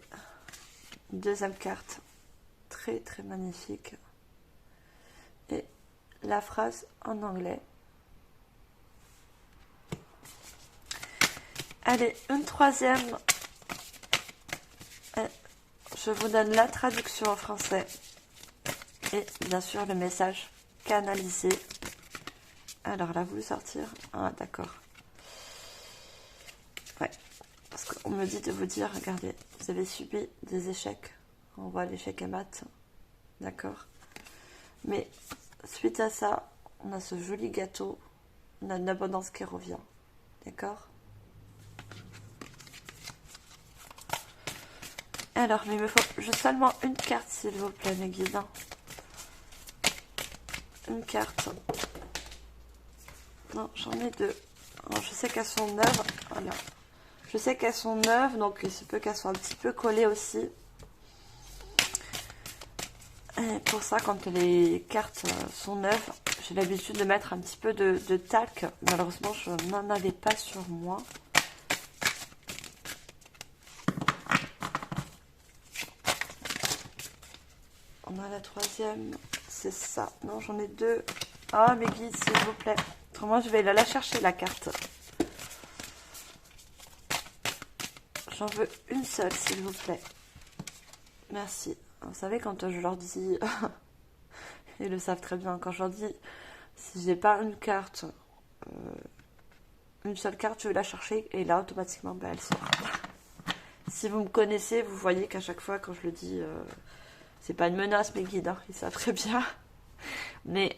deuxième carte. Très, très magnifique. Et la phrase en anglais. Allez, une troisième. Je vous donne la traduction en français. Et bien sûr, le message canalisé. Alors, elle a voulu sortir. Ah, d'accord. Ouais. Parce qu'on me dit de vous dire, regardez, vous avez subi des échecs. On voit l'échec à mat. D'accord. Mais suite à ça, on a ce joli gâteau. On a une abondance qui revient. D'accord. Alors, mais il me faut juste seulement une carte, s'il vous plaît, mes guides. Une carte. Non, j'en ai 2. Alors, je sais qu'elles sont neuves. Voilà. Je sais qu'elles sont neuves, donc il se peut qu'elles soient un petit peu collées aussi. Et pour ça, quand les cartes sont neuves, j'ai l'habitude de mettre un petit peu de talc. Malheureusement, je n'en avais pas sur moi. On a la troisième, c'est ça. Non, j'en ai 2. Ah, mes guides, s'il vous plaît. Autrement, je vais la chercher, la carte. J'en veux une seule, s'il vous plaît. Merci. Vous savez, quand je leur dis... Ils le savent très bien. Quand je leur dis, si j'ai pas une carte, une seule carte, je vais la chercher. Et là, automatiquement, elle sort. Si vous me connaissez, vous voyez qu'à chaque fois, quand je le dis... c'est pas une menace, mes guides, hein, ils savent très bien. Mais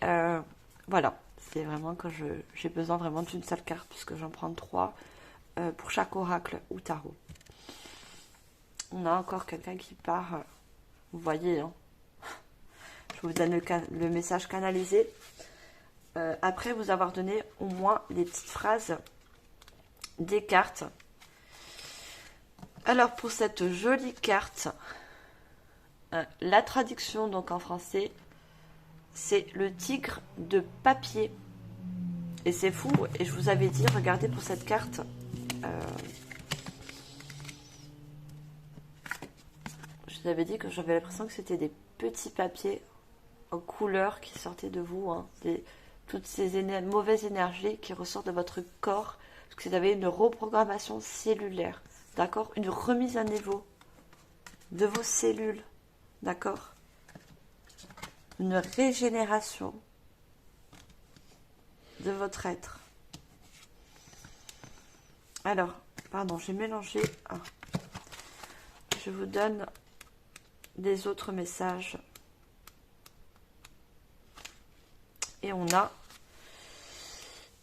voilà, c'est vraiment quand j'ai besoin vraiment d'une seule carte, puisque j'en prends 3 pour chaque oracle ou tarot. On a encore quelqu'un qui part, vous voyez, hein. Je vous donne le message canalisé. Après vous avoir donné au moins les petites phrases des cartes. Alors pour cette jolie carte, la traduction donc en français, c'est le tigre de papier. Et c'est fou, et je vous avais dit, regardez pour cette carte, je vous avais dit que j'avais l'impression que c'était des petits papiers en couleur qui sortaient de vous, hein. Toutes ces mauvaises énergies qui ressortent de votre corps, parce que vous avez une reprogrammation cellulaire, d'accord, une remise à niveau de vos cellules, d'accord, une régénération de votre être. Alors, pardon, j'ai mélangé. Ah. Je vous donne des autres messages. Et on a,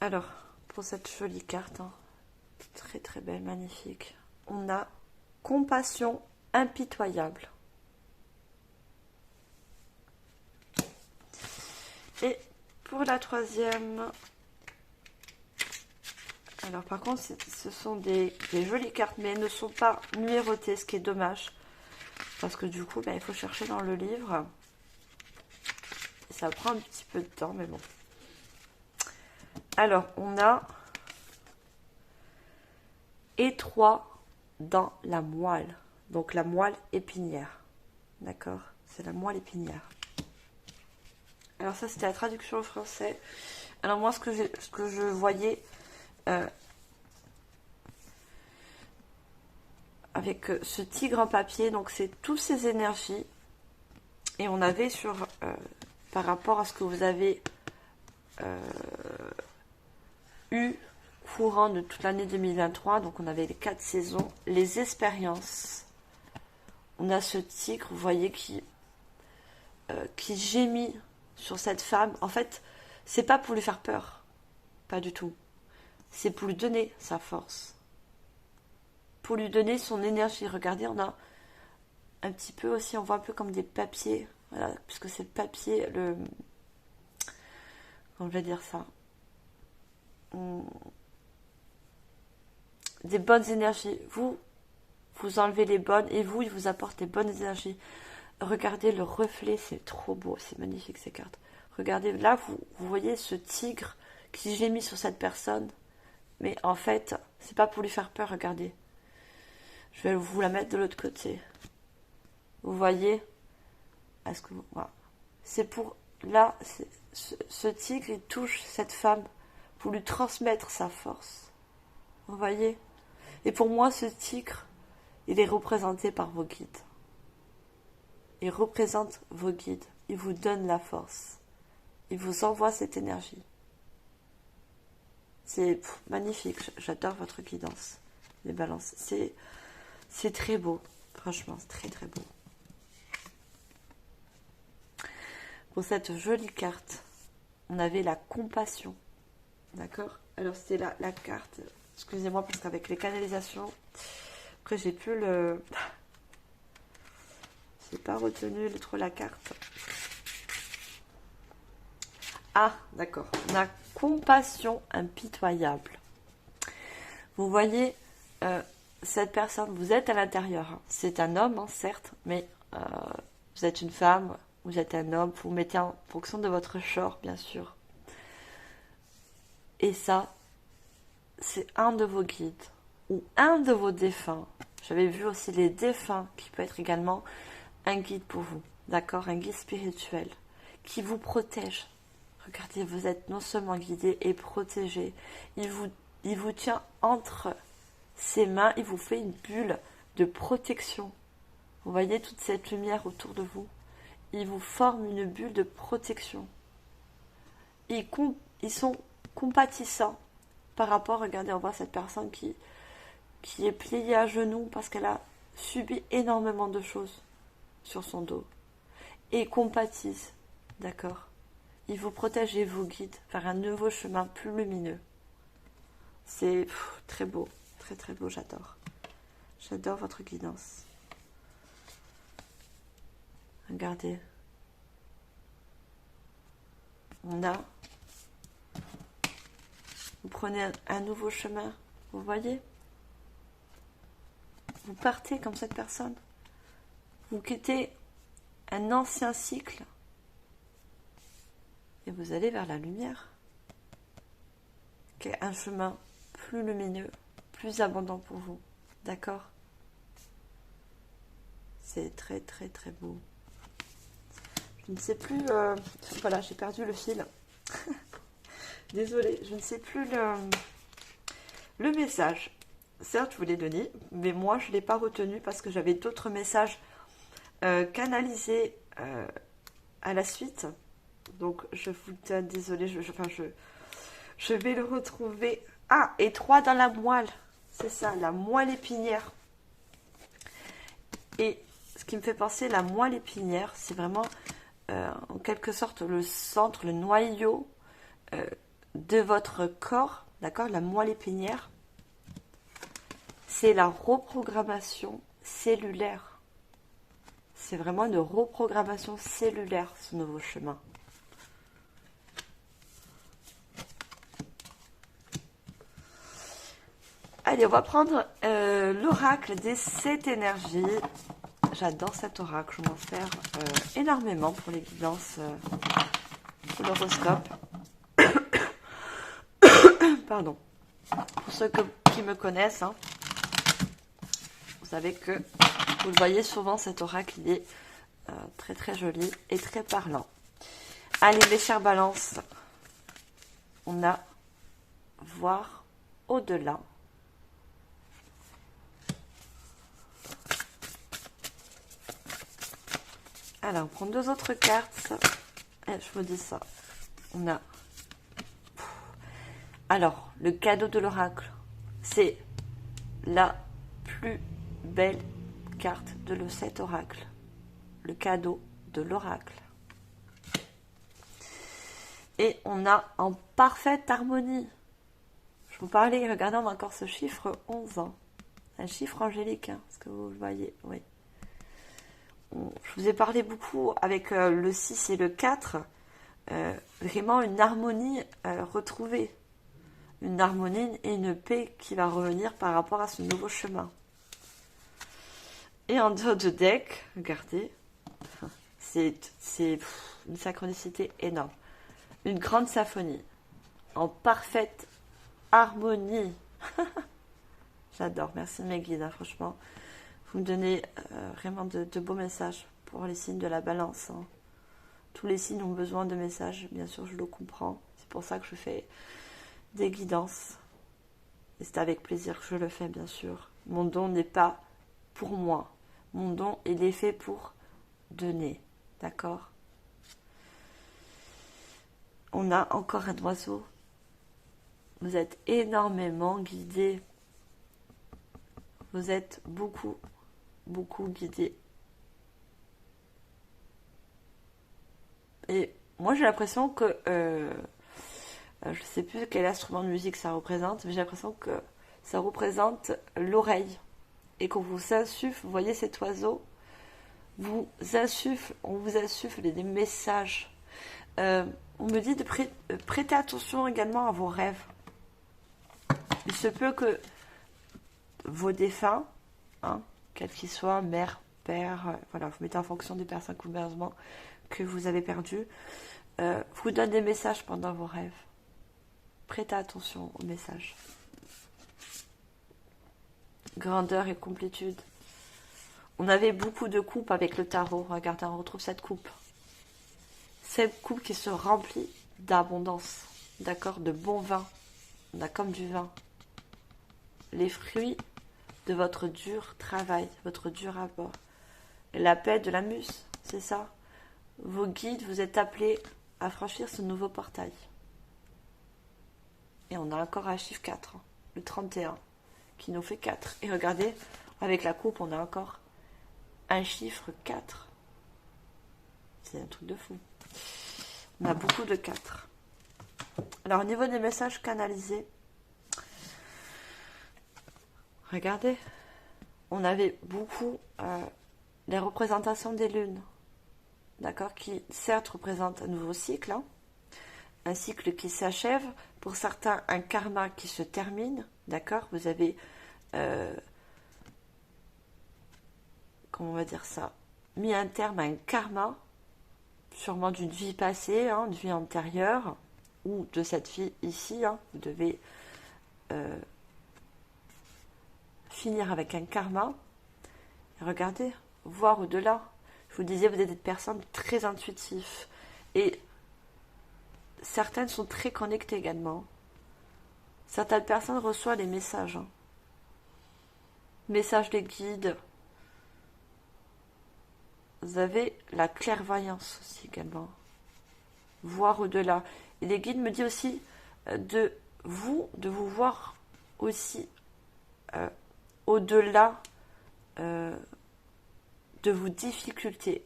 alors, pour cette jolie carte, hein, très très belle, magnifique, on a compassion impitoyable. Et pour la troisième, alors par contre, ce sont des jolies cartes, mais elles ne sont pas numérotées, ce qui est dommage. Parce que du coup, il faut chercher dans le livre. Et ça prend un petit peu de temps, mais bon. Alors, on a étroit dans la moelle. Donc la moelle épinière. D'accord? C'est la moelle épinière. Alors ça, c'était la traduction au français. Alors moi, ce que je voyais avec ce tigre en papier, donc c'est toutes ces énergies. Et on avait par rapport à ce que vous avez eu courant de toute l'année 2023. Donc on avait les 4 saisons, les expériences. On a ce tigre, vous voyez, qui gémit sur cette femme. En fait, c'est pas pour lui faire peur, pas du tout. C'est pour lui donner sa force, pour lui donner son énergie. Regardez, on a un petit peu aussi, on voit un peu comme des papiers, voilà, puisque c'est le papier, comment je vais dire ça, des bonnes énergies. Vous enlevez les bonnes et vous, il vous apporte les bonnes énergies. Regardez le reflet, c'est trop beau, c'est magnifique ces cartes. Regardez, là, vous voyez ce tigre qui gémit sur cette personne, mais en fait, c'est pas pour lui faire peur, regardez. Je vais vous la mettre de l'autre côté. Vous voyez? Est-ce que voilà. C'est pour, là, ce tigre, il touche cette femme pour lui transmettre sa force. Vous voyez? Et pour moi, ce tigre, il est représenté par vos guides. Il représente vos guides. Il vous donne la force. Il vous envoie cette énergie. C'est magnifique. J'adore votre guidance, les balances. C'est très beau. Franchement, c'est très très beau. Pour cette jolie carte, on avait la compassion. D'accord? Alors, c'est la carte. Excusez-moi, parce qu'avec les canalisations, après, j'ai plus le... J'ai pas retenu trop la carte. Ah, d'accord. On a compassion impitoyable. Vous voyez, cette personne, vous êtes à l'intérieur. Hein. C'est un homme, hein, certes, mais vous êtes une femme, vous êtes un homme. Vous mettez en fonction de votre genre, bien sûr. Et ça, c'est un de vos guides ou un de vos défunts. J'avais vu aussi les défunts qui peut être également un guide pour vous, d'accord, un guide spirituel qui vous protège. Regardez, vous êtes non seulement guidé et protégé, il vous tient entre ses mains, il vous fait une bulle de protection. Vous voyez toute cette lumière autour de vous, il vous forme une bulle de protection. Ils sont compatissants par rapport, regardez, on voit cette personne qui est pliée à genoux parce qu'elle a subi énormément de choses sur son dos. Et compatissent, d'accord? Il vous protège et vous guide vers un nouveau chemin plus lumineux. C'est très beau, très très beau, j'adore. J'adore votre guidance. Regardez. On a... Vous prenez un nouveau chemin, vous voyez? Vous partez comme cette personne. Vous quittez un ancien cycle et vous allez vers la lumière, qui est un chemin plus lumineux, plus abondant pour vous. D'accord? C'est très très très beau. Je ne sais plus... voilà, j'ai perdu le fil. Désolée, je ne sais plus le message. Certes, je vous l'ai donné, mais moi, je ne l'ai pas retenu parce que j'avais d'autres messages canalisés à la suite. Donc, je vous donne, désolée, je vais le retrouver. Ah, et 3 dans la moelle. C'est ça, la moelle épinière. Et ce qui me fait penser, la moelle épinière, c'est vraiment, en quelque sorte, le centre, le noyau de votre corps. D'accord? La moelle épinière. C'est la reprogrammation cellulaire. C'est vraiment une reprogrammation cellulaire, ce nouveau chemin. Allez, on va prendre l'oracle des 7 énergies. J'adore cet oracle, je m'en sers énormément pour les guidances, pour l'horoscope. Pardon. Pour ceux qui me connaissent, hein, vous savez que vous le voyez souvent, cet oracle, il est très très joli et très parlant. Allez, mes chères balances, on a voir au-delà. Alors, on prend 2 autres cartes. Et je vous dis ça. On a Alors, le cadeau de l'oracle, c'est la plus belle carte de cet oracle. Le cadeau de l'oracle. Et on a en parfaite harmonie. Je vous parlais, regardez, on a encore ce chiffre 11. Hein. Un chiffre angélique, hein, est-ce que vous le voyez? Oui. Je vous ai parlé beaucoup avec le 6 et le 4. Vraiment une harmonie retrouvée. Une harmonie et une paix qui va revenir par rapport à ce nouveau chemin. Et en dehors de deck, regardez, c'est une synchronicité énorme. Une grande symphonie, en parfaite harmonie. J'adore, merci mes guides, hein, franchement. Vous me donnez vraiment de beaux messages pour les signes de la balance. Hein. Tous les signes ont besoin de messages, bien sûr, je le comprends. C'est pour ça que je fais des guidances. Et c'est avec plaisir que je le fais, bien sûr. Mon don n'est pas pour moi. Mon don, il est fait pour donner. D'accord? On a encore un oiseau. Vous êtes énormément guidés. Vous êtes beaucoup, beaucoup guidés. Et moi, j'ai l'impression que... je ne sais plus quel instrument de musique ça représente, mais j'ai l'impression que ça représente l'oreille. Et qu'on vous insuffle, vous voyez cet oiseau, on vous insuffle des messages. On me dit de prêter attention également à vos rêves. Il se peut que vos défunts, hein, quels qu'ils soient, mère, père, voilà, vous mettez en fonction des personnes que vous avez perdues, vous donnent des messages pendant vos rêves. Prêtez attention aux messages. Grandeur et complétude. On avait beaucoup de coupes avec le tarot. Regardez, on retrouve cette coupe. Cette coupe qui se remplit d'abondance. D'accord? De bon vin. On a comme du vin. Les fruits de votre dur travail, votre dur rapport. Et la paix de la muse, c'est ça. Vos guides, vous êtes appelés à franchir ce nouveau portail. Et on a encore un chiffre 4, hein, le 31, qui nous fait 4. Et regardez, avec la coupe, on a encore un chiffre 4. C'est un truc de fou. On a beaucoup de 4. Alors, au niveau des messages canalisés, regardez, on avait beaucoup les représentations des lunes, d'accord, qui certes représentent un nouveau cycle, hein, un cycle qui s'achève, pour certains un karma qui se termine, d'accord, vous avez, comment on va dire ça, mis un terme à un karma, sûrement d'une vie passée, hein, d'une vie antérieure, ou de cette vie ici, hein, vous devez finir avec un karma. Et regardez, voir au-delà. Je vous disais, vous êtes des personnes très intuitives. Et certaines sont très connectées également. Certaines personnes reçoivent des messages. Hein. Messages des guides. Vous avez la clairvoyance aussi également. Voir au-delà. Et les guides me disent aussi de vous voir aussi au-delà de vos difficultés,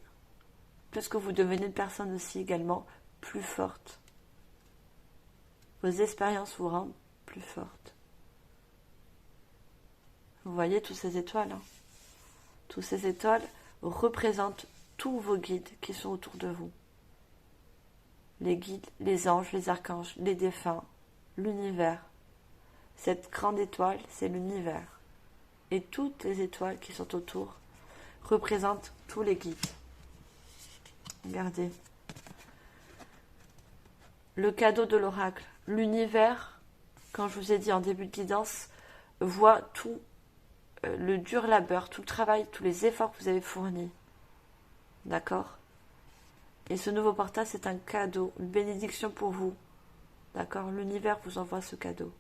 puisque vous devenez une personne aussi également plus forte. Vos expériences vous rendent plus forte. Vous voyez toutes ces étoiles, hein. Toutes ces étoiles représentent tous vos guides qui sont autour de vous. Les guides, les anges, les archanges, les défunts, l'univers. Cette grande étoile, c'est l'univers. Et toutes les étoiles qui sont autour représentent tous les guides. Regardez. Le cadeau de l'oracle. L'univers, quand je vous ai dit en début de guidance, voit tout le dur labeur, tout le travail, tous les efforts que vous avez fournis. D'accord? Et ce nouveau portail, c'est un cadeau, une bénédiction pour vous. D'accord? L'univers vous envoie ce cadeau.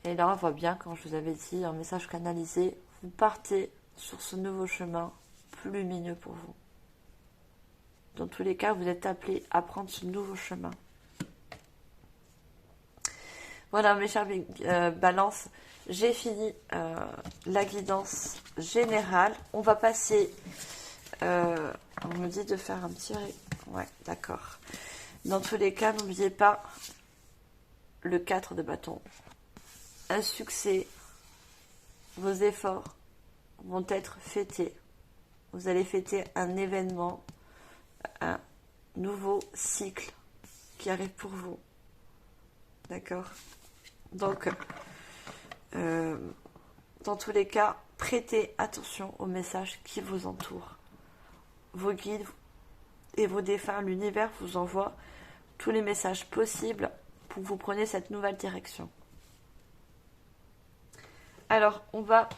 Et là, on voit bien, quand je vous avais dit, un message canalisé, vous partez sur ce nouveau chemin plus lumineux pour vous. Dans tous les cas, vous êtes appelés à prendre ce nouveau chemin. Voilà, mes chers balances, j'ai fini la guidance générale. On va passer... on me dit de faire un petit... Ouais, d'accord. Dans tous les cas, n'oubliez pas le 4 de bâton. Un succès, vos efforts vont être fêtés. Vous allez fêter un événement, un nouveau cycle qui arrive pour vous. D'accord ? Donc, dans tous les cas, prêtez attention aux messages qui vous entourent. Vos guides et vos défunts, l'univers vous envoie tous les messages possibles pour que vous preniez cette nouvelle direction. Alors, on va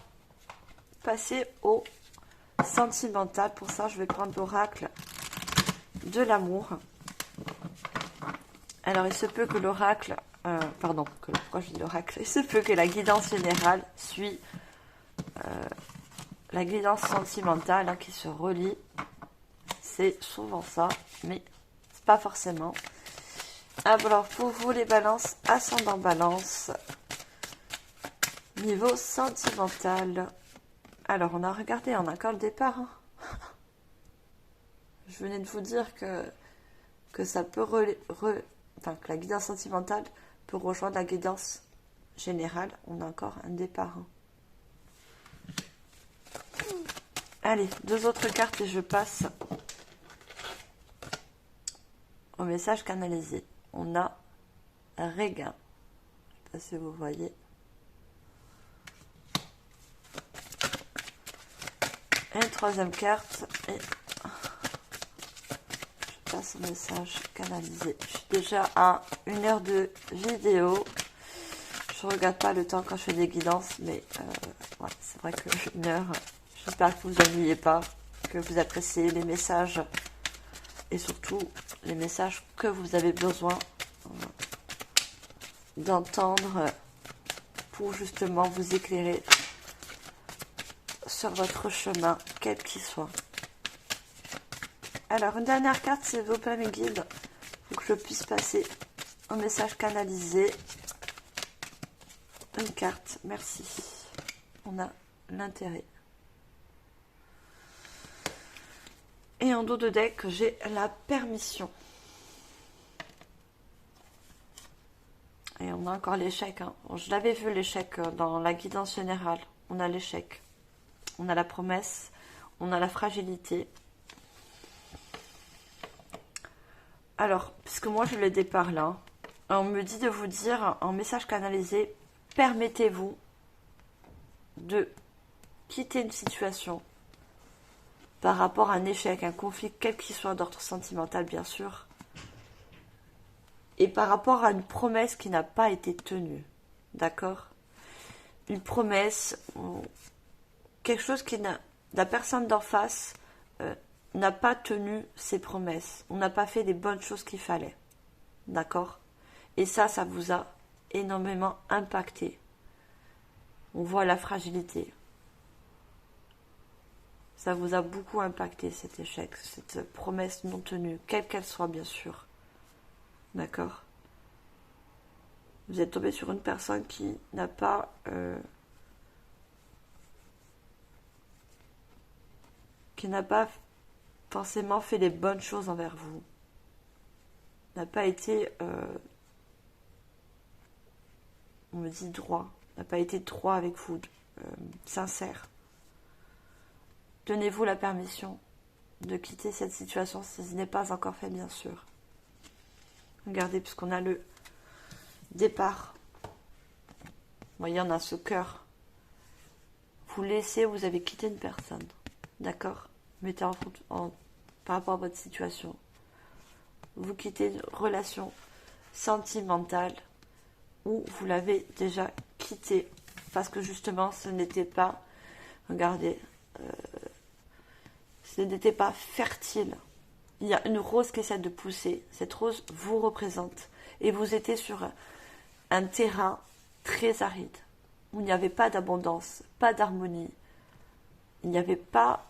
passer au sentimental. Pour ça, je vais prendre l'oracle de l'amour. Alors, il se peut que l'oracle... pourquoi je dis l'oracle ? Il se peut que la guidance générale suit la guidance sentimentale hein, qui se relie. C'est souvent ça, mais c'est pas forcément. Alors, pour vous, les balances, ascendant balance, niveau sentimental. Alors, on a regardé, on a encore le départ. Hein. Je venais de vous dire que ça peut que la guidance sentimentale peut rejoindre la guidance générale. On a encore un départ. Hein. Allez, 2 autres cartes et je passe au message canalisé. On a Regain. Je ne sais pas si vous voyez. Et une 3e carte. Et je passe au message canalisé. Je suis déjà à 1 heure de vidéo. Je ne regarde pas le temps quand je fais des guidances, mais ouais, c'est vrai que 1 heure. J'espère que vous vous ennuyez pas, que vous appréciez les messages et surtout les messages que vous avez besoin d'entendre pour justement vous éclairer sur votre chemin, quel qu'il soit. Alors, une dernière carte, s'il vous plaît, mes guides, pour que je puisse passer au message canalisé. Une carte, merci. On a l'intérêt. Et en dos de deck, j'ai la permission. Et on a encore l'échec. Hein. Je l'avais vu, l'échec, dans la guidance générale. On a l'échec. On a la promesse. On a la fragilité. Alors, puisque moi, je le départ là, on me dit de vous dire, en message canalisé, permettez-vous de quitter une situation par rapport à un échec, un conflit, quel qu'il soit d'ordre sentimental, bien sûr, et par rapport à une promesse qui n'a pas été tenue. D'accord ? Une promesse, quelque chose qui n'a... La personne d'en face n'a pas tenu ses promesses. On n'a pas fait les bonnes choses qu'il fallait. D'accord ? Et ça vous a énormément impacté. On voit la fragilité. Ça vous a beaucoup impacté, cet échec, cette promesse non tenue, quelle qu'elle soit, bien sûr. D'accord ? Vous êtes tombé sur une personne qui n'a pas... forcément fait les bonnes choses envers vous. N'a pas été... on me dit droit. N'a pas été droit avec vous, sincère. Donnez-vous la permission de quitter cette situation si ce n'est pas encore fait, bien sûr. Regardez, puisqu'on a le départ. Vous voyez, on a ce cœur. Vous laissez, vous avez quitté une personne. D'accord ? Mettez par rapport à votre situation. Vous quittez une relation sentimentale où vous l'avez déjà quittée. Parce que justement, ce n'était pas... Regardez... ce n'était pas fertile. Il y a une rose qui essaie de pousser. Cette rose vous représente. Et vous étiez sur un terrain très aride, où il n'y avait pas d'abondance, pas d'harmonie. Il n'y avait pas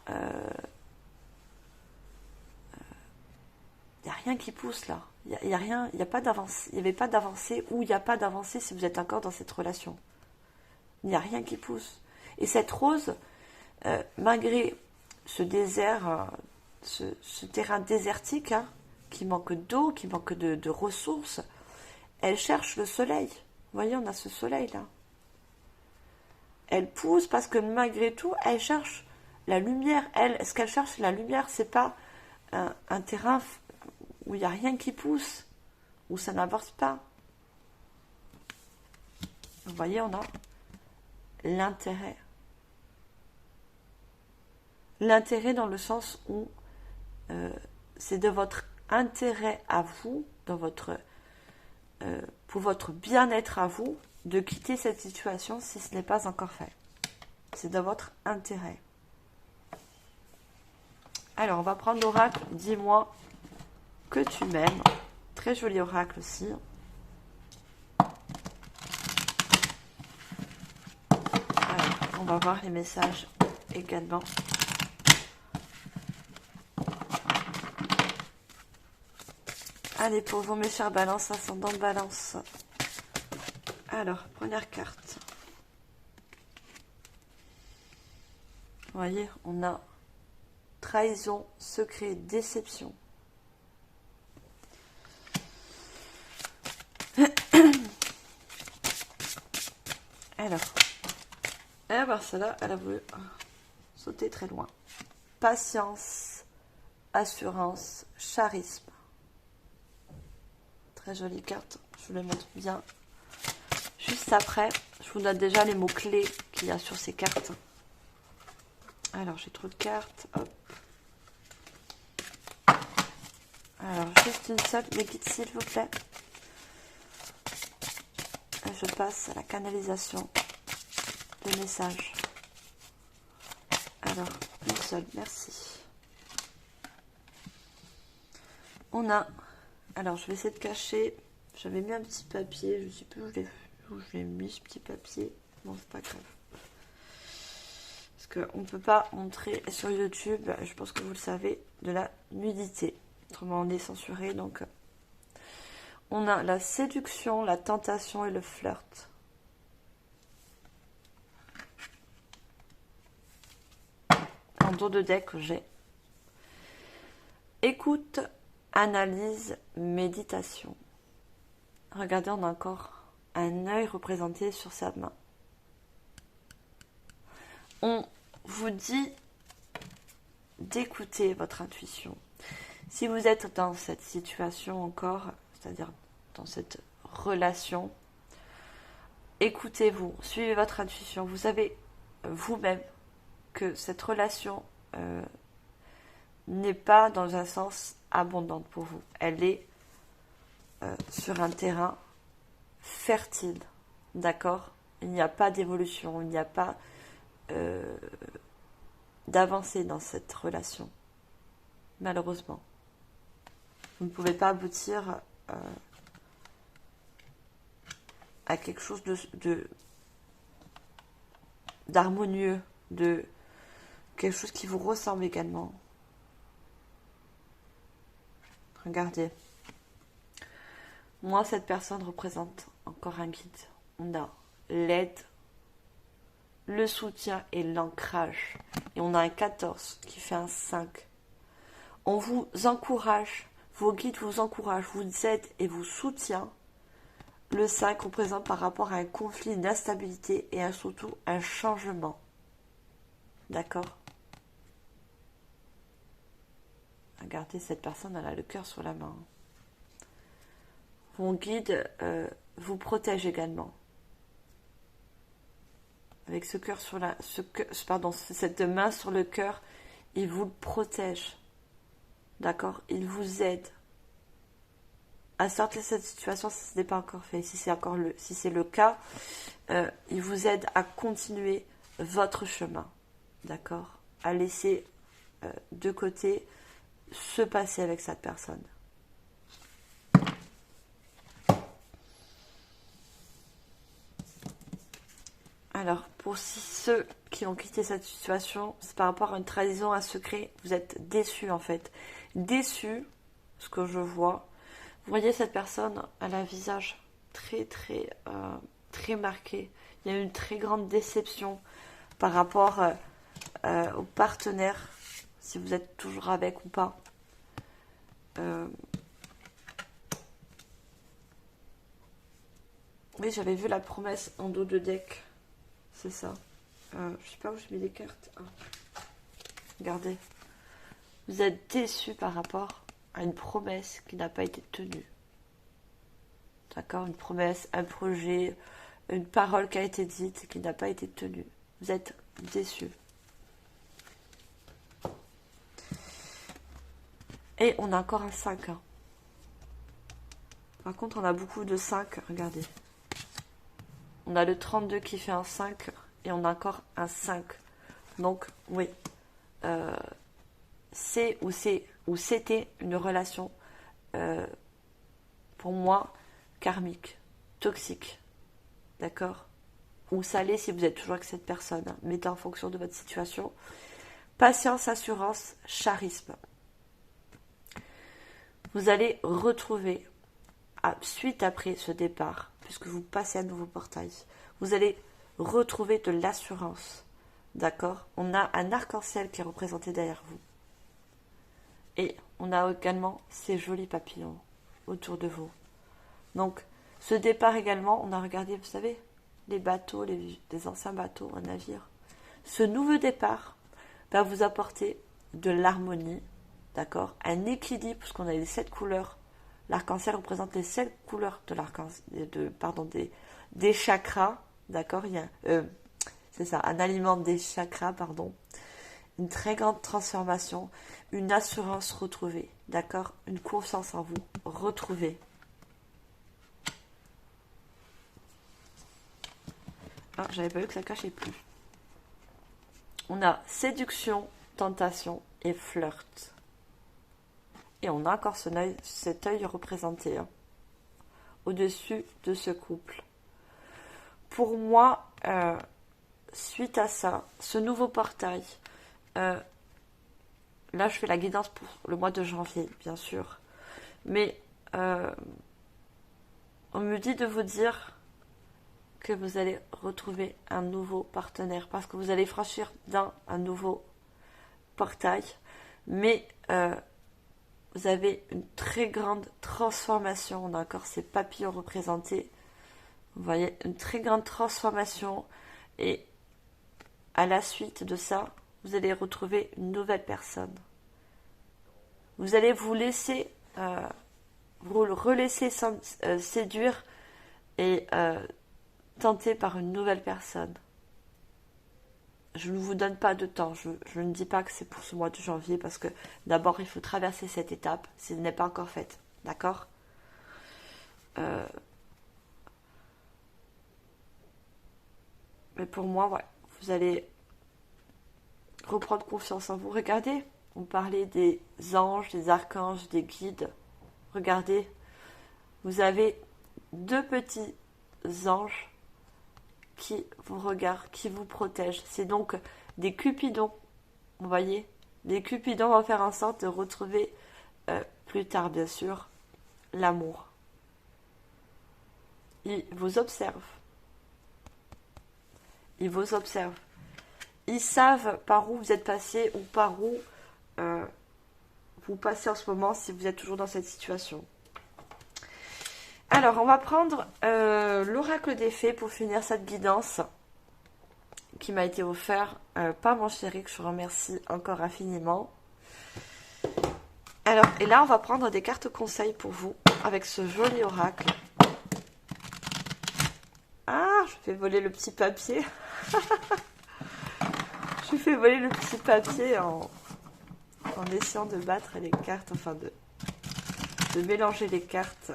rien qui pousse là. Il y a rien, il n'y a pas d'avancée, il n'y avait pas d'avancée ou il n'y a pas d'avancée si vous êtes encore dans cette relation. Il n'y a rien qui pousse. Et cette rose, malgré ce désert, ce terrain désertique, hein, qui manque d'eau, qui manque de ressources, elle cherche le soleil. Vous voyez, on a ce soleil là. Elle pousse parce que malgré tout, elle cherche la lumière. Elle, ce qu'elle cherche, la lumière, c'est pas un terrain où il n'y a rien qui pousse, où ça n'avance pas. Vous voyez, on a l'intérêt. L'intérêt dans le sens où c'est de votre intérêt à vous, pour votre bien-être à vous, de quitter cette situation si ce n'est pas encore fait. C'est de votre intérêt. Alors, on va prendre l'oracle. Dis-moi que tu m'aimes. Très joli oracle aussi. Alors, on va voir les messages également. Allez, pour vous, mes chers balances, ascendant balance. Alors, première carte. Vous voyez, on a trahison, secret, déception. Alors, celle-là, elle a voulu sauter très loin. Patience, assurance, charisme. Très jolie carte, je vous les montre bien. Juste après, je vous donne déjà les mots-clés qu'il y a sur ces cartes. Alors, j'ai trop de cartes. Hop. Alors, juste une seule, mes guides, s'il vous plaît. Et je passe à la canalisation des messages. Alors, une seule, merci. On a... Alors, je vais essayer de cacher. J'avais mis un petit papier. Je ne sais plus où je l'ai mis, ce petit papier. Bon, c'est pas grave. Parce qu'on ne peut pas montrer sur YouTube, je pense que vous le savez, de la nudité. Autrement, on est censuré. Donc, on a la séduction, la tentation et le flirt. En dos de deck, j'ai écoute, analyse, méditation. Regardez, on a encore un œil représenté sur sa main. On vous dit d'écouter votre intuition. Si vous êtes dans cette situation encore, c'est-à-dire dans cette relation, écoutez-vous, suivez votre intuition. Vous savez vous-même que cette relation n'est pas dans un sens abondante pour vous. Elle est sur un terrain fertile, d'accord? Il n'y a pas d'évolution, il n'y a pas d'avancée dans cette relation, malheureusement. Vous ne pouvez pas aboutir à quelque chose d'harmonieux, de quelque chose qui vous ressemble également. Regardez. Moi, cette personne représente encore un guide. On a l'aide, le soutien et l'ancrage. Et on a un 14 qui fait un 5. On vous encourage, vos guides vous encouragent, vous aident et vous soutiennent. Le 5 représente par rapport à un conflit, une instabilité et surtout un changement. D'accord? Regardez, cette personne, elle a le cœur sur la main. Vos guides vous protègent également. Avec ce cœur sur cette main sur le cœur, il vous le protège. D'accord? Il vous aide à sortir de cette situation si ce n'est pas encore fait. Si c'est le cas, il vous aide à continuer votre chemin. D'accord? À laisser de côté se passer avec cette personne. Alors, pour ceux qui ont quitté cette situation, c'est par rapport à une trahison, un secret, vous êtes déçus en fait. Déçus ce que je vois. Vous voyez, cette personne, elle a un visage très marqué. Il y a une très grande déception par rapport au partenaire, si vous êtes toujours avec ou pas. Oui, j'avais vu la promesse en dos de deck. C'est ça. Je sais pas où j'ai mis les cartes. Ah. Regardez. Vous êtes déçu par rapport à une promesse qui n'a pas été tenue. D'accord? Une promesse, un projet, une parole qui a été dite et qui n'a pas été tenue. Vous êtes déçu. Et on a encore un 5. Hein. Par contre, on a beaucoup de 5. Regardez. On a le 32 qui fait un 5 et on a encore un 5. Donc, oui. C'est ou c'était une relation, pour moi, karmique, toxique. D'accord? Ou ça l'est si vous êtes toujours avec cette personne. Hein. Mettez en fonction de votre situation. Patience, assurance, charisme. Vous allez retrouver, suite après ce départ, puisque vous passez à nouveau portail, vous allez retrouver de l'assurance. D'accord? On a un arc-en-ciel qui est représenté derrière vous. Et on a également ces jolis papillons autour de vous. Donc, ce départ également, on a regardé, vous savez, les bateaux, les anciens bateaux, un navire. Ce nouveau départ va vous apporter de l'harmonie, d'accord, un équilibre, parce qu'on a les 7 couleurs. L'arc-en-ciel représente les 7 couleurs de des chakras, d'accord. Il y a, c'est ça, un aliment des chakras, pardon. Une très grande transformation, une assurance retrouvée, d'accord, une confiance en vous retrouvée. Ah, j'avais pas vu que ça cachait plus. On a séduction, tentation et flirt. Et on a encore cet œil représenté hein, au-dessus de ce couple. Pour moi, suite à ça, ce nouveau portail, là je fais la guidance pour le mois de janvier, bien sûr. Mais on me dit de vous dire que vous allez retrouver un nouveau partenaire parce que vous allez franchir un nouveau portail. Mais vous avez une très grande transformation. On a encore ces papillons représentés. Vous voyez, une très grande transformation. Et à la suite de ça, vous allez retrouver une nouvelle personne. Vous allez vous laisser, vous le relaisser séduire et tenter par une nouvelle personne. Je ne vous donne pas de temps. Je ne dis pas que c'est pour ce mois de janvier parce que d'abord il faut traverser cette étape si elle n'est pas encore faite. D'accord? Mais pour moi, ouais, vous allez reprendre confiance en vous. Regardez, on parlait des anges, des archanges, des guides. Regardez, vous avez 2 petits anges qui vous regardent, qui vous protègent. C'est donc des cupidons. Vous voyez, les cupidons vont faire en sorte de retrouver plus tard, bien sûr, l'amour. Ils vous observent. Ils vous observent. Ils savent par où vous êtes passé ou par où vous passez en ce moment si vous êtes toujours dans cette situation. Alors, on va prendre l'oracle des fées pour finir cette guidance qui m'a été offerte par mon chéri, que je remercie encore infiniment. Alors, et là, on va prendre des cartes conseils pour vous avec ce joli oracle. Ah, je fais voler le petit papier. Je fais voler le petit papier en essayant de battre les cartes, enfin de mélanger les cartes.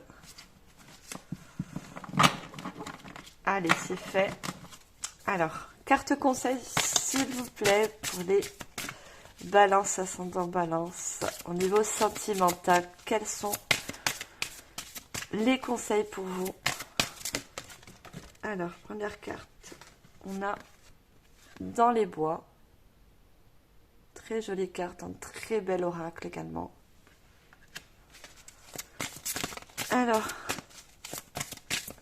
Allez, c'est fait. Alors, carte conseil, s'il vous plaît, pour les balances, ascendant balance. Au niveau sentimental, quels sont les conseils pour vous? Alors, première carte, on a dans les bois. Très jolie carte, un très bel oracle également. Alors,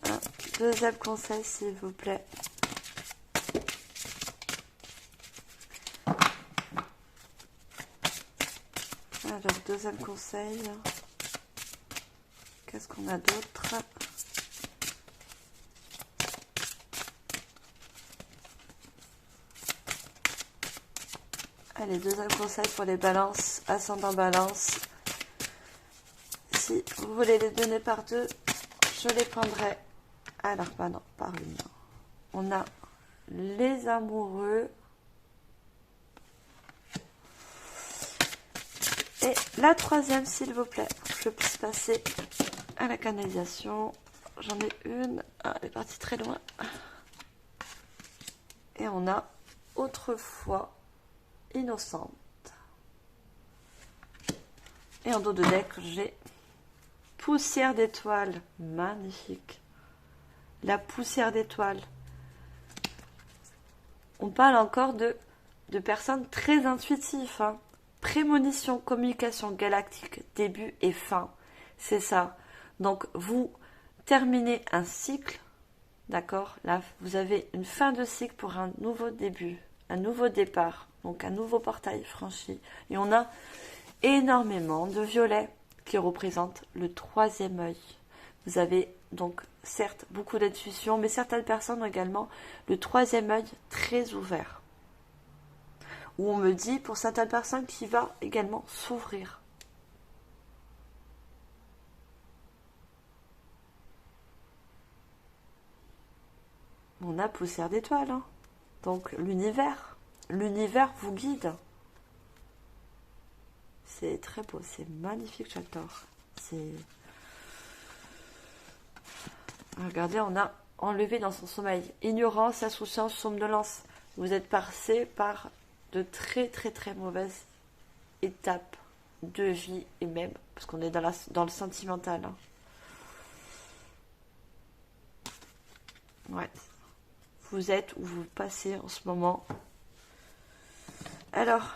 un deuxième conseil, s'il vous plaît. Alors, deuxième conseil. Qu'est-ce qu'on a d'autre? Allez, deuxième conseil pour les balances, ascendant balance. Si vous voulez les donner par deux, je les prendrai. Alors, pardon, par une. On a les amoureux. Et la troisième, s'il vous plaît, pour que je puisse passer à la canalisation. J'en ai une. Ah, elle est partie très loin. Et on a autrefois innocente. Et en dos de deck, j'ai poussière d'étoiles. Magnifique. La poussière d'étoiles. On parle encore de personnes très intuitives. Hein. Prémonition, communication galactique, début et fin. C'est ça. Donc, vous terminez un cycle. D'accord? Là, vous avez une fin de cycle pour un nouveau début. Un nouveau départ. Donc, un nouveau portail franchi. Et on a énormément de violets qui représentent le troisième œil. Vous avez donc, certes, beaucoup d'intuition, mais certaines personnes ont également le troisième œil très ouvert. Où on me dit, pour certaines personnes, qu'il va également s'ouvrir. On a poussière d'étoiles. Hein. Donc, l'univers vous guide. C'est très beau, c'est magnifique, j'adore. Regardez, on a enlevé dans son sommeil ignorance, insouciance, somnolence. Vous êtes passé par de très très très mauvaises étapes de vie et même, parce qu'on est dans le sentimental. Hein. Ouais. Vous êtes où vous passez en ce moment. Alors,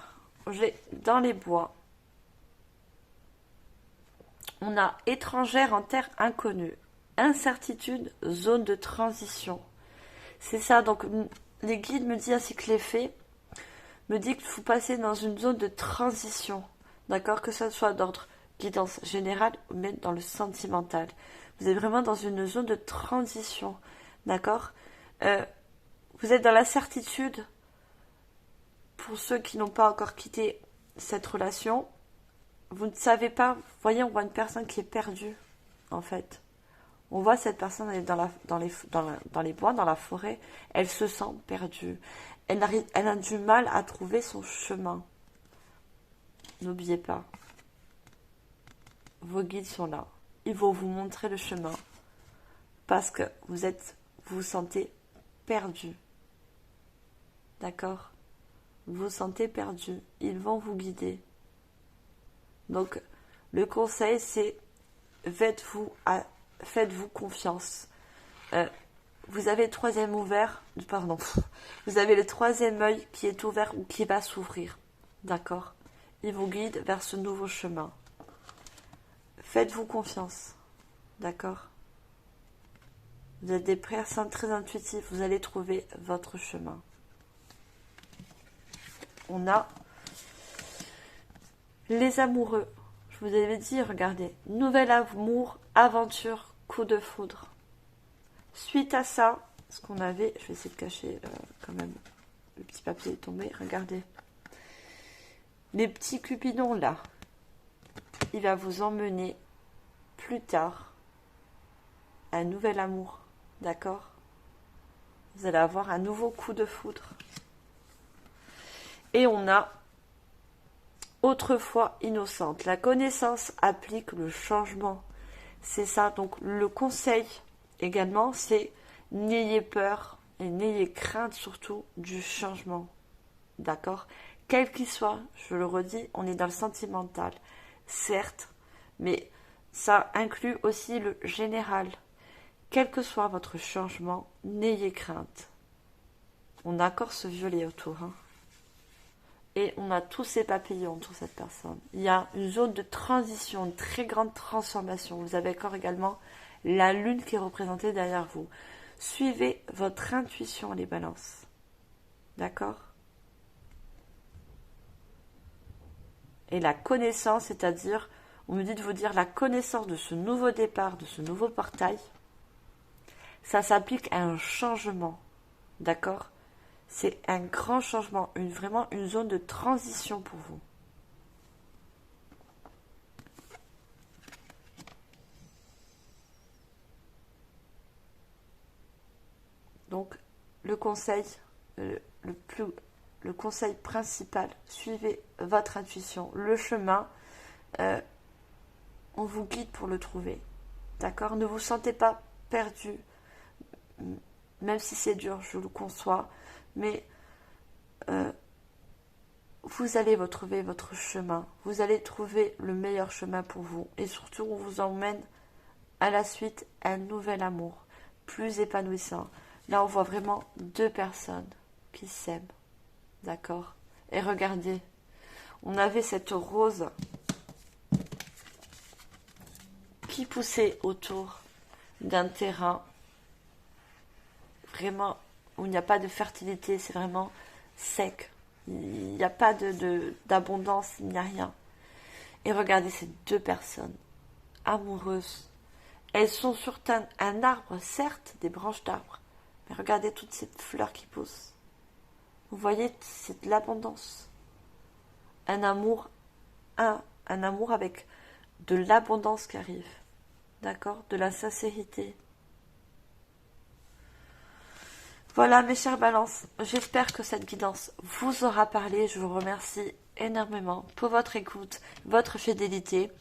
j'ai dans les bois. On a étrangère en terre inconnue. Incertitude, zone de transition. C'est ça, donc les guides me disent ainsi que les fées me disent qu'il faut passer dans une zone de transition. D'accord? Que ce soit d'ordre guidance générale ou même dans le sentimental. Vous êtes vraiment dans une zone de transition. D'accord? Vous êtes dans la certitude, pour ceux qui n'ont pas encore quitté cette relation, vous ne savez pas, vous voyez, on voit une personne qui est perdue, en fait. On voit cette personne, elle est dans les bois, dans la forêt, elle se sent perdue. Elle a du mal à trouver son chemin. N'oubliez pas, vos guides sont là. Ils vont vous montrer le chemin. Parce que vous vous sentez perdu. D'accord? Vous vous sentez perdu. Ils vont vous guider. Donc, le conseil, c'est faites-vous confiance. Vous avez le troisième ouvert, pardon, vous avez le troisième œil qui est ouvert ou qui va s'ouvrir. D'accord? Il vous guide vers ce nouveau chemin. Faites-vous confiance. D'accord? Vous êtes des personnes très intuitives, vous allez trouver votre chemin. On a les amoureux. Je vous avais dit, regardez, nouvel amour, aventure, coup de foudre. Suite à ça, ce qu'on avait, je vais essayer de cacher quand même, le petit papier est tombé, regardez. Les petits cupidons là, il va vous emmener plus tard à un nouvel amour, d'accord? Vous allez avoir un nouveau coup de foudre. Et on a autrefois innocente. La connaissance applique le changement. C'est ça. Donc le conseil également, c'est n'ayez peur et n'ayez crainte surtout du changement. D'accord? Quel qu'il soit, je le redis, on est dans le sentimental. Certes, mais ça inclut aussi le général. Quel que soit votre changement, n'ayez crainte. On a encore ce violet autour. Hein. et on a tous ces papillons autour de cette personne. Il y a une zone de transition, une très grande transformation. Vous avez encore également la lune qui est représentée derrière vous. Suivez votre intuition, les balances. D'accord? Et la connaissance, c'est-à-dire, on me dit de vous dire la connaissance de ce nouveau départ, de ce nouveau portail, ça s'applique à un changement. D'accord? C'est un grand changement, vraiment une zone de transition pour vous. Donc, le conseil, le conseil principal, suivez votre intuition. Le chemin, on vous guide pour le trouver. D'accord? Ne vous sentez pas perdu, même si c'est dur, je le conçois, mais vous allez retrouver votre chemin. Vous allez trouver le meilleur chemin pour vous. Et surtout, on vous emmène à la suite un nouvel amour, plus épanouissant. Là, on voit vraiment deux personnes qui s'aiment. D'accord? Et regardez, on avait cette rose qui poussait autour d'un terrain vraiment où il n'y a pas de fertilité, c'est vraiment sec. Il n'y a pas d'abondance, il n'y a rien. Et regardez ces deux personnes amoureuses. Elles sont sur un arbre, certes, des branches d'arbre, mais regardez toutes ces fleurs qui poussent. Vous voyez, c'est de l'abondance. Un amour avec de l'abondance qui arrive. D'accord? De la sincérité. Voilà mes chers balances, j'espère que cette guidance vous aura parlé. Je vous remercie énormément pour votre écoute, votre fidélité.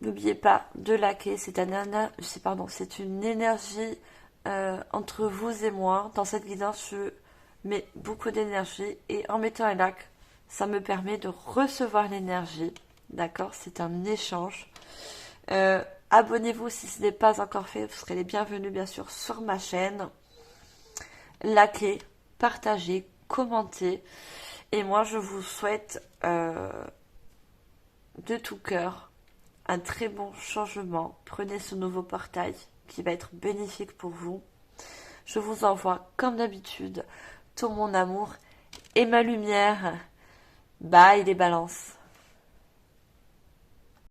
N'oubliez pas de liker, c'est une énergie entre vous et moi. Dans cette guidance, je mets beaucoup d'énergie et en mettant un like, ça me permet de recevoir l'énergie. D'accord? C'est un échange. Abonnez-vous si ce n'est pas encore fait. Vous serez les bienvenus bien sûr sur ma chaîne. Likez, partagez, commentez. Et moi je vous souhaite de tout cœur un très bon changement. Prenez ce nouveau portail qui va être bénéfique pour vous. Je vous envoie comme d'habitude tout mon amour et ma lumière. Bye les balances.